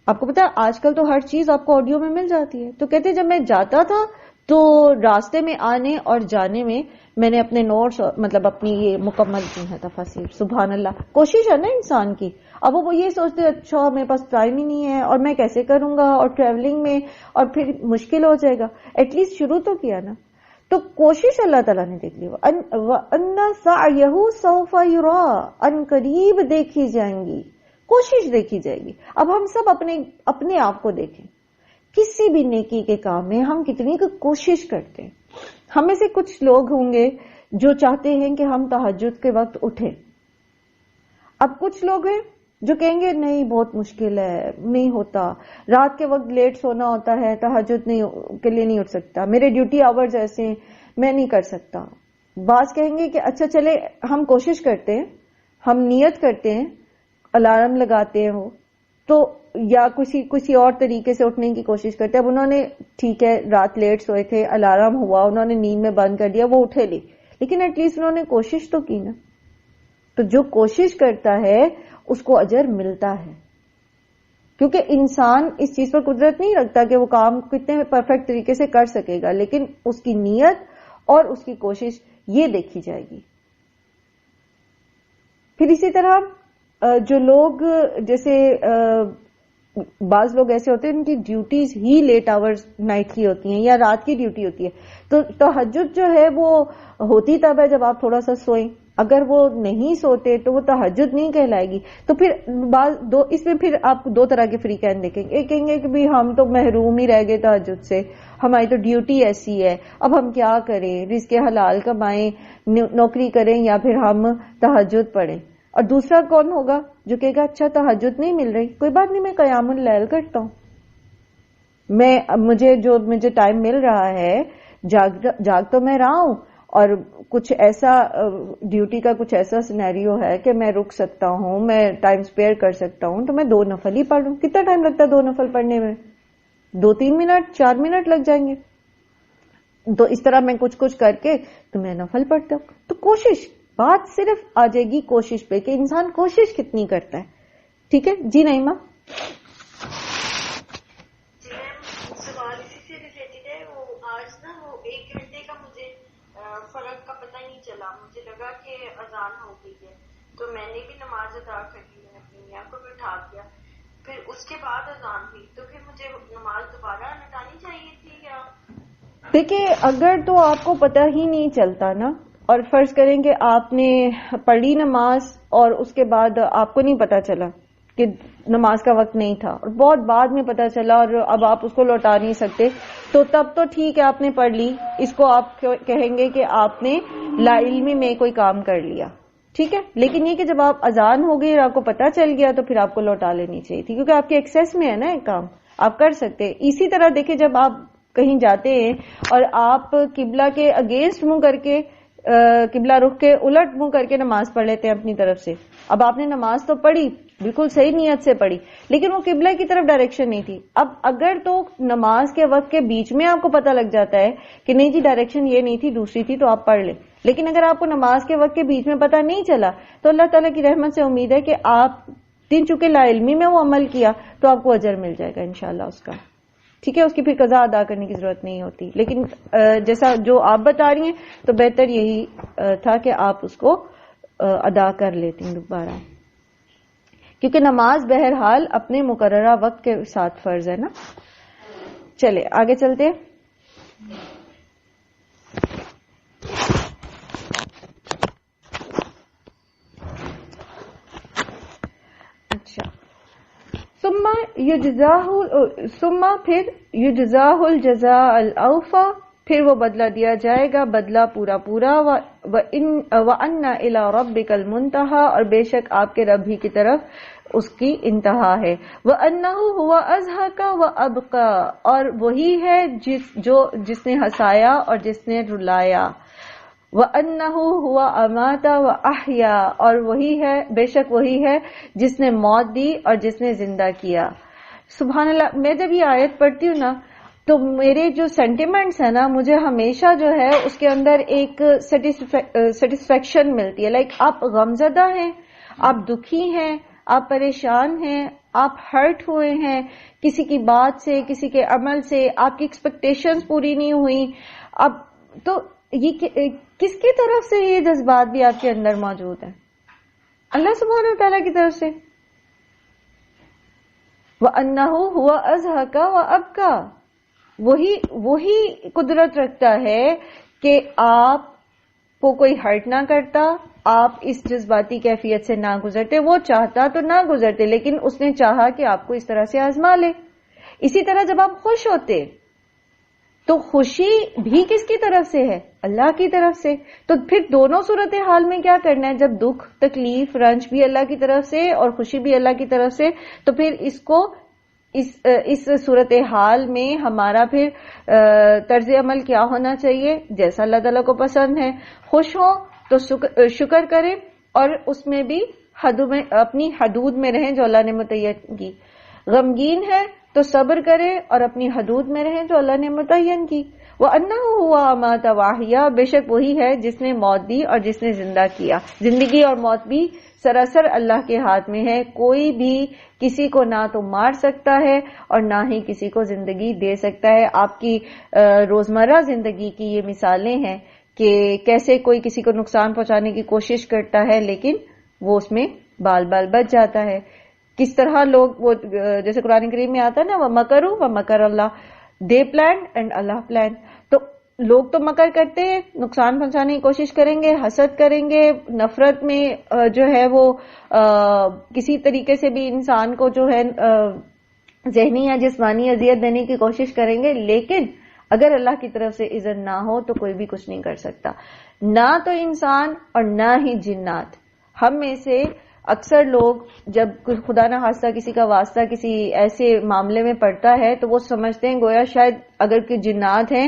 آپ کو پتا آج کل تو ہر چیز آپ کو آڈیو میں مل جاتی ہے. تو کہتے جب میں جاتا تھا تو راستے میں آنے اور جانے میں نے اپنے نوٹس مطلب اپنی یہ مکمل کی ہیں تفاسیر. سبحان اللہ، کوشش ہے نا انسان کی. اب وہ یہ سوچتے اچھا میرے پاس ٹائم ہی نہیں ہے اور میں کیسے کروں گا، اور ٹریولنگ میں اور پھر مشکل ہو جائے گا. ایٹ لیسٹ شروع تو کیا نا. تو کوشش اللہ تعالیٰ نے دیکھ لی، وَأَنَّ سَعْيَهُ سَوْفَ يُرَىٰ، ان قریب دیکھی جائیں گی، کوشش دیکھی جائے گی. اب ہم سب اپنے آپ کو دیکھیں، کسی بھی نیکی کے کام میں ہم کتنی کوشش کرتے ہیں. ہمیں سے کچھ لوگ ہوں گے جو چاہتے ہیں کہ ہم تہجد کے وقت اٹھیں. اب کچھ لوگ ہیں جو کہیں گے نہیں بہت مشکل ہے، نہیں ہوتا، رات کے وقت لیٹ سونا ہوتا ہے، تہجد کے لیے نہیں اٹھ سکتا، میرے ڈیوٹی آورز ایسے ہیں، میں نہیں کر سکتا. بعض کہیں گے کہ اچھا چلے ہم کوشش کرتے ہیں، ہم نیت کرتے ہیں، الارم لگاتے ہیں وہ تو، یا کسی اور طریقے سے اٹھنے کی کوشش کرتے ہیں. اب انہوں نے ٹھیک ہے رات لیٹ سوئے تھے، الارم ہوا، انہوں نے نیند میں بند کر دیا، وہ اٹھے لی، لیکن ایٹ لیسٹ انہوں نے کوشش تو کی نا. تو جو کوشش کرتا ہے اس کو اجر ملتا ہے، کیونکہ انسان اس چیز پر قدرت نہیں رکھتا کہ وہ کام کتنے پرفیکٹ طریقے سے کر سکے گا، لیکن اس کی نیت اور اس کی کوشش یہ دیکھی جائے گی. پھر اسی طرح جو لوگ جیسے بعض لوگ ایسے ہوتے ہیں ان کی ڈیوٹیز ہی لیٹ آورز نائٹ کی ہوتی ہیں یا رات کی ڈیوٹی ہوتی ہے، تو تہجد جو ہے وہ ہوتی تب ہے جب آپ تھوڑا سا سوئیں. اگر وہ نہیں سوتے تو وہ تہجد نہیں کہلائے گی. تو پھر اس میں پھر آپ دو طرح کے فریقین دیکھیں گے. ایک کہیں گے کہ بھی ہم تو محروم ہی رہ گئے تہجد سے، ہماری تو ڈیوٹی ایسی ہے، اب ہم کیا کریں، رزق حلال کمائیں، نوکری کریں یا پھر ہم تہجد پڑھیں. اور دوسرا کون ہوگا جو کہے گا اچھا تہجد نہیں مل رہی، کوئی بات نہیں، میں قیام اللیل کرتا ہوں، مجھے ٹائم مل رہا ہے، جاگ تو میں رہا ہوں، اور کچھ ایسا ڈیوٹی کا کچھ ایسا سینیریو ہے کہ میں رک سکتا ہوں، میں ٹائم سپیئر کر سکتا ہوں، تو میں 2 نفل ہی پڑھ لوں. کتنا ٹائم لگتا ہے 2 نفل پڑھنے میں؟ 2-3 منٹ، 4 منٹ لگ جائیں گے. تو اس طرح میں کچھ کر کے تو میں نفل پڑھتا ہوں. تو کوشش، بات صرف آ جائے گی کوشش پہ کہ انسان کوشش کتنی کرتا ہے. ٹھیک ہے جی نعیمہ. جی میم سوال اسی سے ریلیٹڈ ہے. وہ آج نا وہ 1 گھنٹے کا مجھے فرق کا پتہ نہیں چلا، مجھے لگا کہ اذان ہو گئی ہے تو میں نے بھی نماز ادا کر لی، میں اپنی میاں کو بھی اٹھا دیا، پھر اس کے بعد اذان ہوئی، تو پھر مجھے نماز دوبارہ لٹانی چاہیے تھی یا؟ دیکھیں اگر تو آپ کو پتہ ہی نہیں چلتا نا، اور فرض کریں کہ آپ نے پڑھی نماز اور اس کے بعد آپ کو نہیں پتا چلا کہ نماز کا وقت نہیں تھا اور بہت بعد میں پتا چلا اور اب آپ اس کو لوٹا نہیں سکتے، تو تب تو ٹھیک ہے آپ نے پڑھ لی، اس کو آپ کہیں گے کہ آپ نے لا علمی میں کوئی کام کر لیا. ٹھیک ہے، لیکن یہ کہ جب آپ اذان ہو گئی اور آپ کو پتا چل گیا تو پھر آپ کو لوٹا لینی چاہیے تھی، کیونکہ آپ کے ایکسیس میں ہے نا ایک کام آپ کر سکتے ہیں. اسی طرح دیکھیں جب آپ کہیں جاتے ہیں اور آپ قبلہ کے اگینسٹ منہ کر کے، قبلہ رخ کے الٹ منہ کر کے نماز پڑھ لیتے ہیں اپنی طرف سے. اب آپ نے نماز تو پڑھی، بالکل صحیح نیت سے پڑھی، لیکن وہ قبلہ کی طرف ڈائریکشن نہیں تھی. اب اگر تو نماز کے وقت کے بیچ میں آپ کو پتہ لگ جاتا ہے کہ نہیں جی ڈائریکشن یہ نہیں تھی دوسری تھی، تو آپ پڑھ لیں. لیکن اگر آپ کو نماز کے وقت کے بیچ میں پتہ نہیں چلا تو اللہ تعالیٰ کی رحمت سے امید ہے کہ آپ دن چونکہ لا علمی میں وہ عمل کیا تو آپ کو اجر مل جائے گا انشاءاللہ اس کا. ٹھیک ہے، اس کی پھر قضا ادا کرنے کی ضرورت نہیں ہوتی. لیکن جیسا جو آپ بتا رہی ہیں تو بہتر یہی تھا کہ آپ اس کو ادا کر لیتی دوبارہ، کیونکہ نماز بہرحال اپنے مقررہ وقت کے ساتھ فرض ہے نا. چلے آگے چلتے. اچھا، ثم پھر یجزاہ الجزاء الاوفا، پھر وہ بدلہ دیا جائے گا بدلہ پورا پورا، وَأَنَّ إِلَىٰ رَبِّكَ الْمُنْتَهَىٰ، اور بے شک آپ کے رب ہی کی طرف اس کی انتہا ہے، وَأَنَّهُ هُوَ أَضْحَكَ وَأَبْقَىٰ، اور وہی ہے جس نے ہنسایا اور جس نے رلایا، وَأَنَّهُ هُوَ أَمَاتَ وَأَحْيَا، اور وہی ہے بے شک وہی ہے جس نے موت دی اور جس نے زندہ کیا۔ سبحان اللہ، میں جب یہ آیت پڑھتی ہوں نا تو میرے جو سینٹیمنٹس ہیں نا، مجھے ہمیشہ جو ہے اس کے اندر ایک سیٹسفیکشن ملتی ہے۔ لائک آپ غمزدہ ہیں، آپ دکھی ہیں، آپ پریشان ہیں، آپ ہرٹ ہوئے ہیں کسی کی بات سے، کسی کے عمل سے، آپ کی ایکسپیکٹیشنز پوری نہیں ہوئی، اب تو یہ کس کی طرف سے یہ جذبات بھی آپ کے اندر موجود ہیں؟ اللہ سبحانہ وتعالیٰ کی طرف سے۔ وَأَنَّهُ هُوَ أَضْحَكَ وَأَبْكَىٰ، وہی قدرت رکھتا ہے کہ آپ کو کوئی ہرٹ نہ کرتا، آپ اس جذباتی کیفیت سے نہ گزرتے، وہ چاہتا تو نہ گزرتے، لیکن اس نے چاہا کہ آپ کو اس طرح سے آزما لے۔ اسی طرح جب آپ خوش ہوتے تو خوشی بھی کس کی طرف سے ہے؟ اللہ کی طرف سے۔ تو پھر دونوں صورتحال میں کیا کرنا ہے؟ جب دکھ، تکلیف، رنج بھی اللہ کی طرف سے اور خوشی بھی اللہ کی طرف سے، تو پھر اس صورتحال میں ہمارا پھر طرز عمل کیا ہونا چاہیے؟ جیسا اللہ تعالیٰ کو پسند ہے۔ خوش ہوں تو شکر کریں اور اس میں بھی اپنی حدود میں رہیں جو اللہ نے متعین کی۔ غمگین ہے تو صبر کرے اور اپنی حدود میں رہیں جو اللہ نے متعین کی۔ وَأَنَّهُ هُوَ أَمَاتَ وَأَحْيَا، بے شک وہی ہے جس نے موت دی اور جس نے زندہ کیا۔ زندگی اور موت بھی سراسر اللہ کے ہاتھ میں ہے، کوئی بھی کسی کو نہ تو مار سکتا ہے اور نہ ہی کسی کو زندگی دے سکتا ہے۔ آپ کی روزمرہ زندگی کی یہ مثالیں ہیں کہ کیسے کوئی کسی کو نقصان پہنچانے کی کوشش کرتا ہے لیکن وہ اس میں بال بال بچ جاتا ہے۔ کس طرح لوگ وہ جیسے قرآن کریم میں آتا ہے نا، وَمَكَرُوا وَمَكَرَ اللَّهُ، دے پلان اینڈ اللہ پلان۔ تو لوگ تو مکر کرتے ہیں، نقصان پہنچانے کی کوشش کریں گے، حسد کریں گے، نفرت میں جو ہے وہ کسی طریقے سے بھی انسان کو جو ہے ذہنی یا جسمانی اذیت دینے کی کوشش کریں گے، لیکن اگر اللہ کی طرف سے اذن نہ ہو تو کوئی بھی کچھ نہیں کر سکتا، نہ تو انسان اور نہ ہی جنات۔ ہم میں سے اکثر لوگ جب خدا نہ خواستہ کسی کا واسطہ کسی ایسے معاملے میں پڑتا ہے تو وہ سمجھتے ہیں گویا شاید اگر کوئی جنات ہیں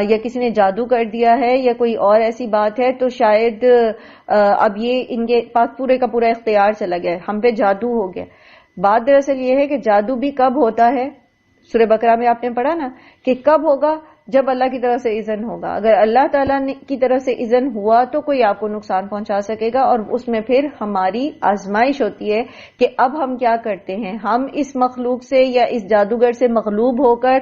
یا کسی نے جادو کر دیا ہے یا کوئی اور ایسی بات ہے تو شاید اب یہ ان کے پاس پورے کا پورا اختیار چلا گیا ہے، ہم پہ جادو ہو گیا۔ بات دراصل یہ ہے کہ جادو بھی کب ہوتا ہے؟ سورہ بقرہ میں آپ نے پڑھا نا کہ کب ہوگا؟ جب اللہ کی طرف سے اذن ہوگا۔ اگر اللہ تعالیٰ کی طرف سے اذن ہوا تو کوئی آپ کو نقصان پہنچا سکے گا، اور اس میں پھر ہماری آزمائش ہوتی ہے کہ اب ہم کیا کرتے ہیں۔ ہم اس مخلوق سے یا اس جادوگر سے مغلوب ہو کر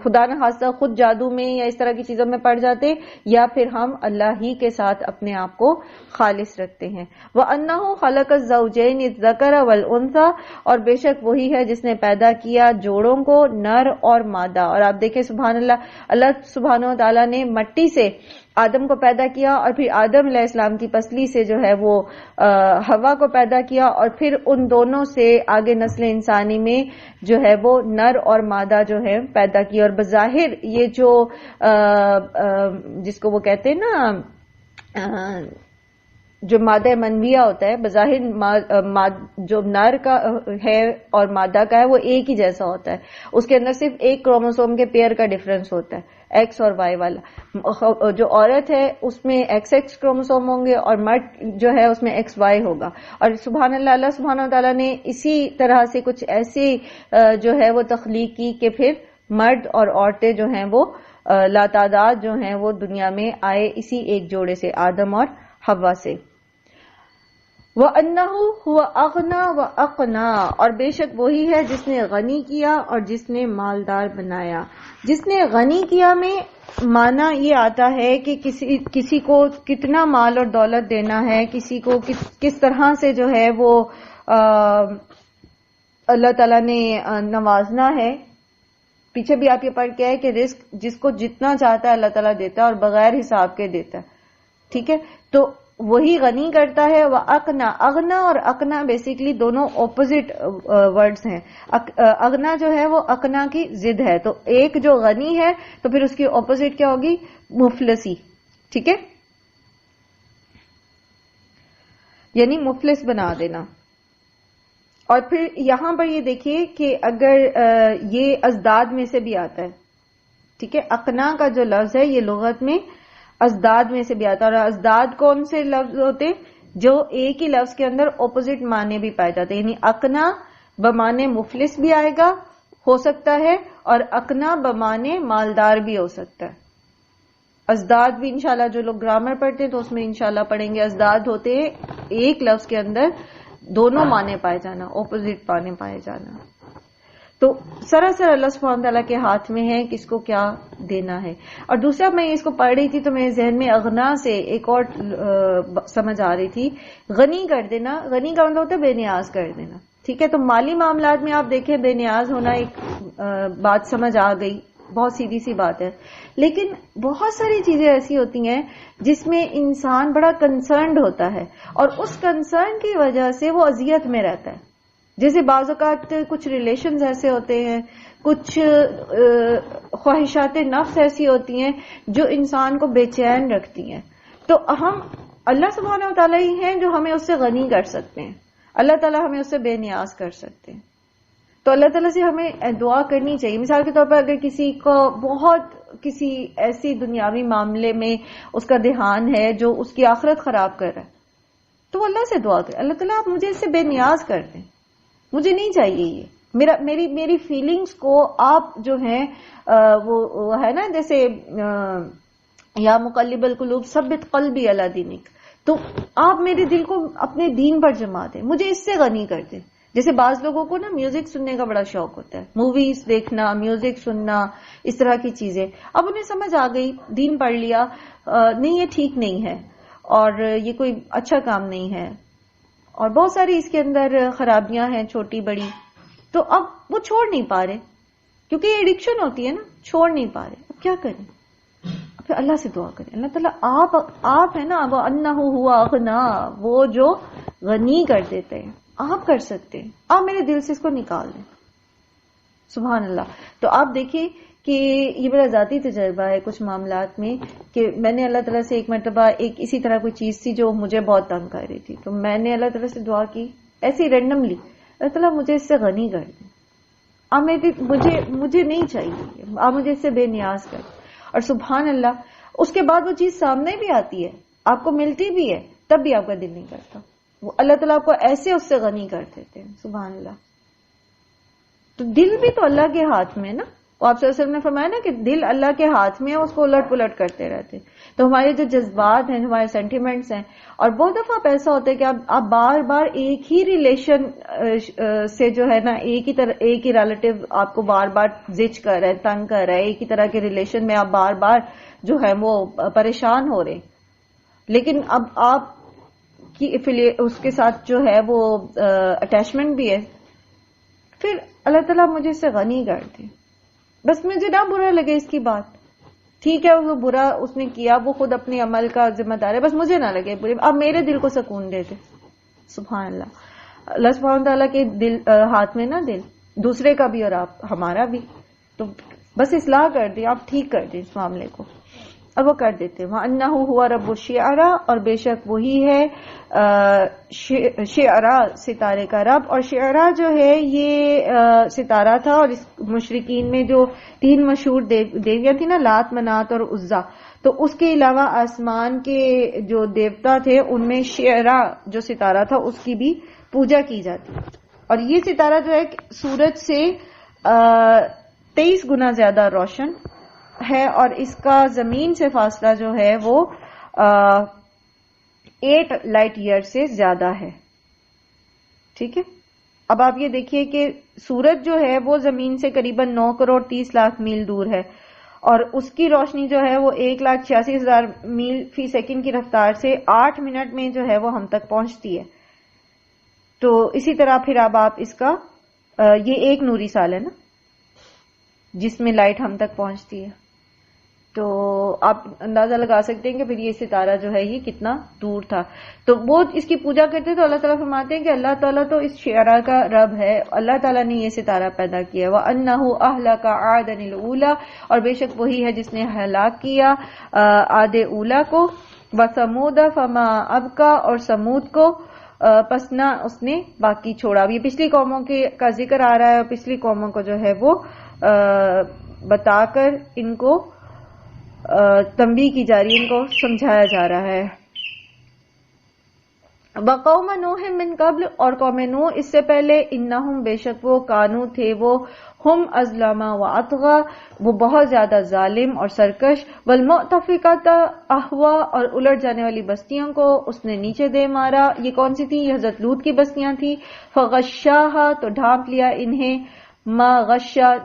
خدا نہ خواستہ خود جادو میں یا اس طرح کی چیزوں میں پڑ جاتے، یا پھر ہم اللہ ہی کے ساتھ اپنے آپ کو خالص رکھتے ہیں۔ وَأَنَّهُ خَلَقَ الزَّوْجَيْنِ الذَّكَرَ وَالْأُنثَىٰ، اور بے شک وہی ہے جس نے پیدا کیا جوڑوں کو، نر اور مادہ۔ اور آپ دیکھیں سبحان اللہ، اللہ سبحانہ وتعالیٰ نے مٹی سے آدم کو پیدا کیا اور پھر آدم علیہ السلام کی پسلی سے جو ہے وہ حوا کو پیدا کیا، اور پھر ان دونوں سے آگے نسل انسانی میں جو ہے وہ نر اور مادہ جو ہے پیدا کی۔ اور بظاہر یہ جو جس کو وہ کہتے ہیں نا جو مادہ منویہ ہوتا ہے، بظاہر جو نر کا ہے اور مادہ کا ہے وہ ایک ہی جیسا ہوتا ہے، اس کے اندر صرف ایک کروموسوم کے پیئر کا ڈفرنس ہوتا ہے، ایکس اور وائی والا۔ جو عورت ہے اس میں ایکس ایکس کروموسوم ہوں گے اور مرد جو ہے اس میں ایکس وائی ہوگا۔ اور سبحان اللہ، اللہ سبحانہ وتعالیٰ نے اسی طرح سے کچھ ایسی جو ہے وہ تخلیق کی کہ پھر مرد اور عورتیں جو ہیں وہ لاتعداد جو ہیں وہ دنیا میں آئے اسی ایک جوڑے سے، آدم اور حوا سے۔ وَأَنَّهُ هُوَ أَغْنَى وَأَقْنَى، اور بے شک وہی ہے جس نے غنی کیا اور جس نے مالدار بنایا۔ جس نے غنی کیا میں معنی یہ آتا ہے کہ کسی کو کتنا مال اور دولت دینا ہے، کسی کو کس طرح سے جو ہے وہ اللہ تعالیٰ نے نوازنا ہے۔ پیچھے بھی آپ یہ پڑھ کے آئے کہ رزق جس کو جتنا چاہتا ہے اللہ تعالیٰ دیتا ہے اور بغیر حساب کے دیتا ہے، ٹھیک ہے؟ تو وہی غنی کرتا ہے. وَأَقْنَا، اغنا اور اقنا بیسیکلی دونوں اپوزٹ ورڈز ہیں. اغنا جو ہے وہ اقنا کی ضد ہے، تو ایک جو غنی ہے تو پھر اس کی اپوزٹ کیا ہوگی؟ مفلسی. ٹھیک ہے، یعنی مفلس بنا دینا. اور پھر یہاں پر یہ دیکھیے کہ اگر یہ ازداد میں سے بھی آتا ہے. ٹھیک ہے، اقنا کا جو لفظ ہے یہ لغت میں ازداد میں سے بھی آتا ہے. اور ازداد کون سے لفظ ہوتے ہیں؟ جو ایک ہی لفظ کے اندر اپوزٹ معنی بھی پائے جاتے ہیں. یعنی اقنا بمانے مفلس بھی آئے گا، ہو سکتا ہے، اور اقنا بمانے مالدار بھی ہو سکتا ہے. ازداد بھی انشاءاللہ جو لوگ گرامر پڑھتے ہیں تو اس میں انشاءاللہ پڑھیں گے. ازداد ہوتے ہیں ایک لفظ کے اندر دونوں معنی پائے جانا، اپوزٹ معنی پائے جانا. تو سراسر اللہ سبحانہ تعالیٰ کے ہاتھ میں ہے کس کو کیا دینا ہے. اور دوسرا میں اس کو پڑھ رہی تھی تو میرے ذہن میں اغنا سے ایک اور سمجھ آ رہی تھی. غنی کر دینا، غنی کا مطلب ہوتا ہے بے نیاز کر دینا. ٹھیک ہے، تو مالی معاملات میں آپ دیکھیں بے نیاز ہونا ایک بات سمجھ آ گئی، بہت سیدھی سی بات ہے. لیکن بہت ساری چیزیں ایسی ہوتی ہیں جس میں انسان بڑا کنسرنڈ ہوتا ہے اور اس کنسرن کی وجہ سے وہ اذیت میں رہتا ہے. جیسے بعض اوقات کچھ ریلیشنز ایسے ہوتے ہیں، کچھ خواہشات نفس ایسی ہوتی ہیں جو انسان کو بے چین رکھتی ہیں. تو ہم اللہ سبحانہ و تعالیٰ ہی ہیں جو ہمیں اس سے غنی کر سکتے ہیں، اللہ تعالیٰ ہمیں اس سے بے نیاز کر سکتے ہیں. تو اللہ تعالیٰ سے ہمیں دعا کرنی چاہیے. مثال کے طور پر اگر کسی کو بہت کسی ایسی دنیاوی معاملے میں اس کا دھیان ہے جو اس کی آخرت خراب کر رہا ہے تو وہ اللہ سے دعا کرے، اللہ تعالیٰ آپ مجھے اس سے بے نیاز کر دیں، مجھے نہیں چاہیے یہ، میری فیلنگز کو آپ جو ہیں وہ ہے نا جیسے یا مقلب القلوب ثبت قلبی علی دینک، تو آپ میرے دل کو اپنے دین پر جما دیں، مجھے اس سے غنی کر دیں. جیسے بعض لوگوں کو نا میوزک سننے کا بڑا شوق ہوتا ہے، موویز دیکھنا، میوزک سننا، اس طرح کی چیزیں. اب انہیں سمجھ آ گئی، دین پڑھ لیا، نہیں یہ ٹھیک نہیں ہے اور یہ کوئی اچھا کام نہیں ہے اور بہت ساری اس کے اندر خرابیاں ہیں چھوٹی بڑی، تو اب وہ چھوڑ نہیں پا رہے کیونکہ یہ ایڈکشن ہوتی ہے نا، چھوڑ نہیں پا رہے. اب کیا کریں؟ پھر اللہ سے دعا کریں، اللہ تعالیٰ آپ ہے نا وہ انہ ہوا اغنا، وہ جو غنی کر دیتے ہیں، آپ کر سکتے ہیں، آپ میرے دل سے اس کو نکال دیں. سبحان اللہ. تو آپ دیکھیں کہ یہ میرا ذاتی تجربہ ہے کچھ معاملات میں کہ میں نے اللہ تعالیٰ سے ایک مرتبہ ایک اسی طرح کوئی چیز تھی جو مجھے بہت تنگ کر رہی تھی، تو میں نے اللہ تعالیٰ سے دعا کی ایسی رینڈملی، اللہ تعالیٰ مجھے اس سے غنی کر دیں، آپ مجھے نہیں چاہیے، آپ مجھے اس سے بے نیاز کر دیں. اور سبحان اللہ اس کے بعد وہ چیز سامنے بھی آتی ہے، آپ کو ملتی بھی ہے، تب بھی آپ کا دل نہیں کرتا. وہ اللہ تعالیٰ آپ کو ایسے اس سے غنی کر دیتے ہیں. سبحان اللہ. تو دل بھی تو اللہ کے ہاتھ میں نا، آپ صلی اللہ علیہ وسلم نے فرمایا نا کہ دل اللہ کے ہاتھ میں ہے، اس کو الٹ پلٹ کرتے رہتے ہیں. تو ہمارے جو جذبات ہیں، ہمارے سینٹیمنٹس ہیں، اور بہت دفعہ ایسا ہوتا ہے کہ آپ بار بار ایک ہی ریلیشن سے جو ہے نا ایک ہی ریلیٹو آپ کو بار بار زج کر رہا ہے، تنگ کر رہا ہے، ایک ہی طرح کے ریلیشن میں آپ بار بار جو ہے وہ پریشان ہو رہے ہیں. لیکن اب آپ کی اس کے ساتھ جو ہے وہ اٹیچمنٹ بھی ہے، پھر اللہ تعالیٰ مجھے اس سے غنی کر دے، بس مجھے نہ برا لگے اس کی بات. ٹھیک ہے وہ برا اس نے کیا، وہ خود اپنے عمل کا ذمہ دار ہے، بس مجھے نہ لگے برے، اب میرے دل کو سکون دے دے. سبحان اللہ. اللہ سبحانہ تعالیٰ کے دل ہاتھ میں نا دل، دوسرے کا بھی اور ہمارا بھی، تو بس اصلاح کر دیں، آپ ٹھیک کر دیں اس معاملے کو، اور وہ کر دیتے ہیں. وَأَنَّهُ هُوَ رَبُّ الشِّعْرَىٰ، اور بے شک وہی ہے شعراء ستارے کا رب. اور شعراء جو ہے یہ ستارہ تھا، اور اس مشرکین میں جو 3 مشہور دیویاں تھیں نا، لات، منات اور عزا، تو اس کے علاوہ آسمان کے جو دیوتا تھے ان میں شعراء جو ستارہ تھا اس کی بھی پوجا کی جاتی. اور یہ ستارہ جو ہے سورج سے 23 گنا زیادہ روشن ہے، اور اس کا زمین سے فاصلہ جو ہے وہ 8 لائٹ ایئر سے زیادہ ہے. ٹھیک ہے. اب آپ یہ دیکھیے کہ سورج جو ہے وہ زمین سے قریباً 9 کروڑ 30 لاکھ میل دور ہے، اور اس کی روشنی جو ہے وہ 1,86,000 میل فی سیکنڈ کی رفتار سے 8 منٹ میں جو ہے وہ ہم تک پہنچتی ہے. تو اسی طرح پھر اب آپ اس کا یہ ایک نوری سال ہے نا جس میں لائٹ ہم تک پہنچتی ہے. تو آپ اندازہ لگا سکتے ہیں کہ پھر یہ ستارہ جو ہے یہ کتنا دور تھا. تو وہ اس کی پوجا کرتے تو اللہ تعالیٰ فرماتے ہیں کہ اللہ تعالیٰ تو اس شعرا کا رب ہے, اللہ تعالیٰ نے یہ ستارہ پیدا کیا. وَأَنَّهُ أَهْلَكَ عَادًا الْأُولَى, اور بے شک وہی ہے جس نے ہلاک کیا عاد اولا کو. وَثَمُودَ فَمَا أَبْقَى, اور سمود کو پس نہ اس نے باقی چھوڑا. یہ پچھلی قوموں کا ذکر آ رہا ہے, اور پچھلی قوموں کو جو ہے وہ بتا کر ان کو تنبیہ کی جا رہی ہے, ان کو سمجھایا جا رہا ہے. وَقَوْمَ نُوحٍ مِّن قَبْلُ, اور قوم نوح اس سے پہلے, اِنَّهُمْ بے شک وہ کانو تھے وہ, ہم ازلم وَأَطْغَى وہ بہت زیادہ ظالم اور سرکش. وَالْمُؤْتَفِكَةَ أَهْوَى, اور الٹ جانے والی بستیوں کو اس نے نیچے دے مارا. یہ کون سی تھی؟ یہ حضرت لوط کی بستیاں تھی. فَغَشَّاهَا, تو ڈھانپ لیا انہیں, ما غشا,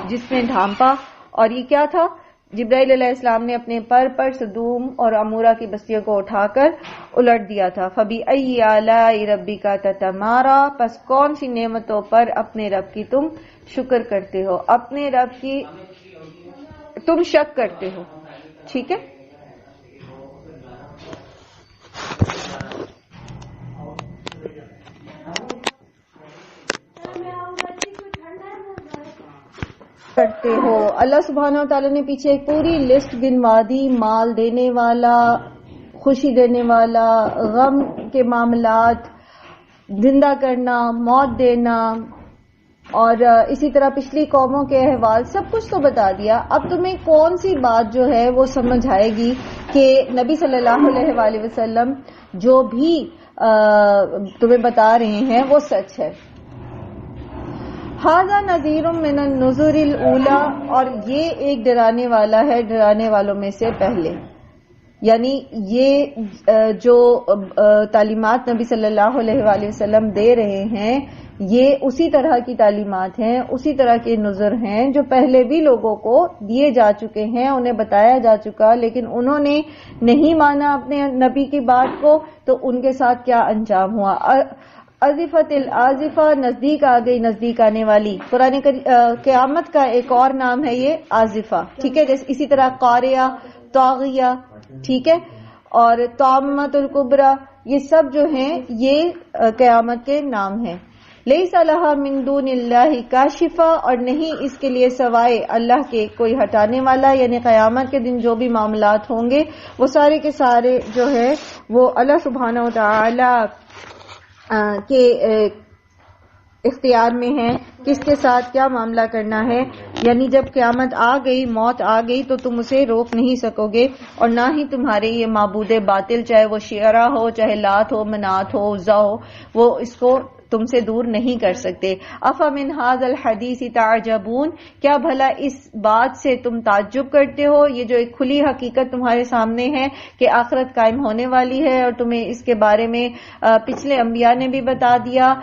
جس نے ڈھانپا. اور یہ کیا تھا؟ جبرائیل علیہ السلام نے اپنے پر سدوم اور عمورہ کی بستیوں کو اٹھا کر الٹ دیا تھا. فَبِأَيِّ آلَاءِ رَبِّكَ تَتَمَارَىٰ, پس کون سی نعمتوں پر اپنے رب کی تم شکر کرتے ہو, اپنے رب کی تم شک کرتے ہو. ٹھیک ہے, کرتے ہو. اللہ سبحانہ و تعالیٰ نے پیچھے ایک پوری لسٹ گنوا دی, مال دینے والا, خوشی دینے والا, غم کے معاملات, زندہ کرنا, موت دینا, اور اسی طرح پچھلی قوموں کے احوال, سب کچھ تو بتا دیا. اب تمہیں کون سی بات جو ہے وہ سمجھ آئے گی کہ نبی صلی اللہ علیہ وآلہ وسلم جو بھی تمہیں بتا رہے ہیں وہ سچ ہے. ھذا نذیر من النذر الاولی, اور یہ ایک ڈرانے والا ہے ڈرانے والوں میں سے پہلے. یعنی یہ جو تعلیمات نبی صلی اللہ علیہ وآلہ وسلم دے رہے ہیں یہ اسی طرح کی تعلیمات ہیں, اسی طرح کے نذر ہیں جو پہلے بھی لوگوں کو دیے جا چکے ہیں, انہیں بتایا جا چکا, لیکن انہوں نے نہیں مانا اپنے نبی کی بات کو, تو ان کے ساتھ کیا انجام ہوا. ازفت الازفہ, نزدیک آ گئی نزدیک آنے والی. قرآن قیامت کا ایک اور نام ہے یہ آزفہ. ٹھیک ہے, جیسے اسی طرح قاریہ, طاغیہ, ٹھیک ہے, اور طامۃ الکبریٰ, یہ سب جو ہیں یہ قیامت کے نام ہیں. لیس لہا من دون اللہ کاشفہ, اور نہیں اس کے لیے سوائے اللہ کے کوئی ہٹانے والا. یعنی قیامت کے دن جو بھی معاملات ہوں گے وہ سارے کے سارے جو ہے وہ اللہ سبحانہ و تعالی کے اختیار میں ہے, کس کے ساتھ کیا معاملہ کرنا ہے. یعنی جب قیامت آ گئی, موت آ گئی, تو تم اسے روک نہیں سکو گے, اور نہ ہی تمہارے یہ معبود باطل, چاہے وہ شعرا ہو, چاہے لات ہو, منات ہو, عزا ہو, وہ اس کو تم سے دور نہیں کر سکتے. افمن ھذا الحدیث تعجبون, کیا بھلا اس بات سے تم تعجب کرتے ہو. یہ جو ایک کھلی حقیقت تمہارے سامنے ہے کہ آخرت قائم ہونے والی ہے, اور تمہیں اس کے بارے میں پچھلے انبیاء نے بھی بتا دیا,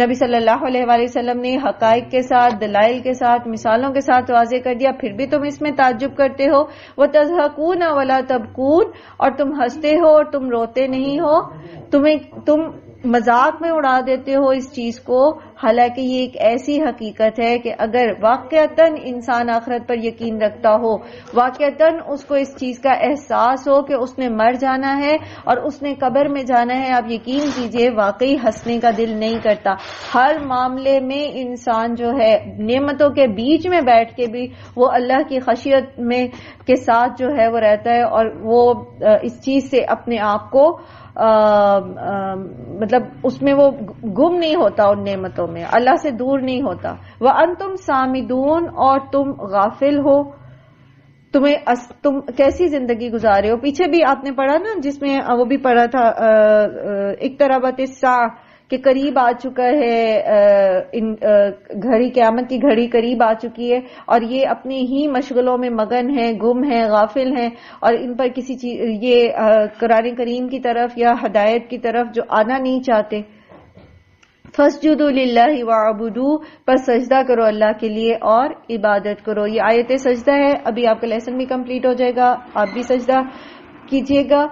نبی صلی اللہ علیہ وآلہ وسلم نے حقائق کے ساتھ, دلائل کے ساتھ, مثالوں کے ساتھ واضح کر دیا, پھر بھی تم اس میں تعجب کرتے ہو. وَتَضْحَكُونَ وَلَا تَبْكُونَ, اور تم ہنستے ہو اور تم روتے نہیں ہو. تم مذاق میں اڑا دیتے ہو اس چیز کو, حالانکہ یہ ایک ایسی حقیقت ہے کہ اگر واقعتاً انسان آخرت پر یقین رکھتا ہو, واقعتاً اس کو اس چیز کا احساس ہو کہ اس نے مر جانا ہے اور اس نے قبر میں جانا ہے, آپ یقین کیجئے واقعی ہنسنے کا دل نہیں کرتا. ہر معاملے میں انسان جو ہے نعمتوں کے بیچ میں بیٹھ کے بھی وہ اللہ کی خشیت میں کے ساتھ جو ہے وہ رہتا ہے, اور وہ اس چیز سے اپنے آپ کو مطلب اس میں وہ گم نہیں ہوتا, ان نعمتوں میں اللہ سے دور نہیں ہوتا. وَأَنْتُمْ سَامِدُونَ, اور تم غافل ہو, تم کیسی زندگی گزارے ہو. پیچھے بھی آپ نے پڑھا نا, جس میں وہ بھی پڑھا تھا اقتربت الساعہ, کہ قریب آ چکا ہے, گھڑی قیامت کی گھڑی قریب آ چکی ہے, اور یہ اپنے ہی مشغلوں میں مگن ہیں, گم ہیں, غافل ہیں, اور ان پر کسی چیز یہ قرآن کریم کی طرف یا ہدایت کی طرف جو آنا نہیں چاہتے. فَاسْجُدُوا لِلَّهِ وَاعْبُدُوا, پس سجدہ کرو اللہ کے لیے اور عبادت کرو. یہ آیت سجدہ ہے. ابھی آپ کا لیسن بھی کمپلیٹ ہو جائے گا, آپ بھی سجدہ کیجیے گا.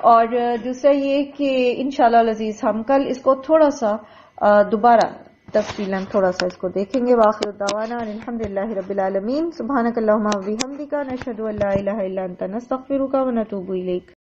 اور دوسرا یہ کہ انشاءاللہ العزیز ہم کل اس کو تھوڑا سا دوبارہ تفصیلاً تھوڑا سا اس کو دیکھیں گے. وآخر دعوانا الحمدللہ رب العالمین. سبحانک اللہم و بحمدک، نشہد ان لا الہ الا انت، نستغفرک و نتوب الیک.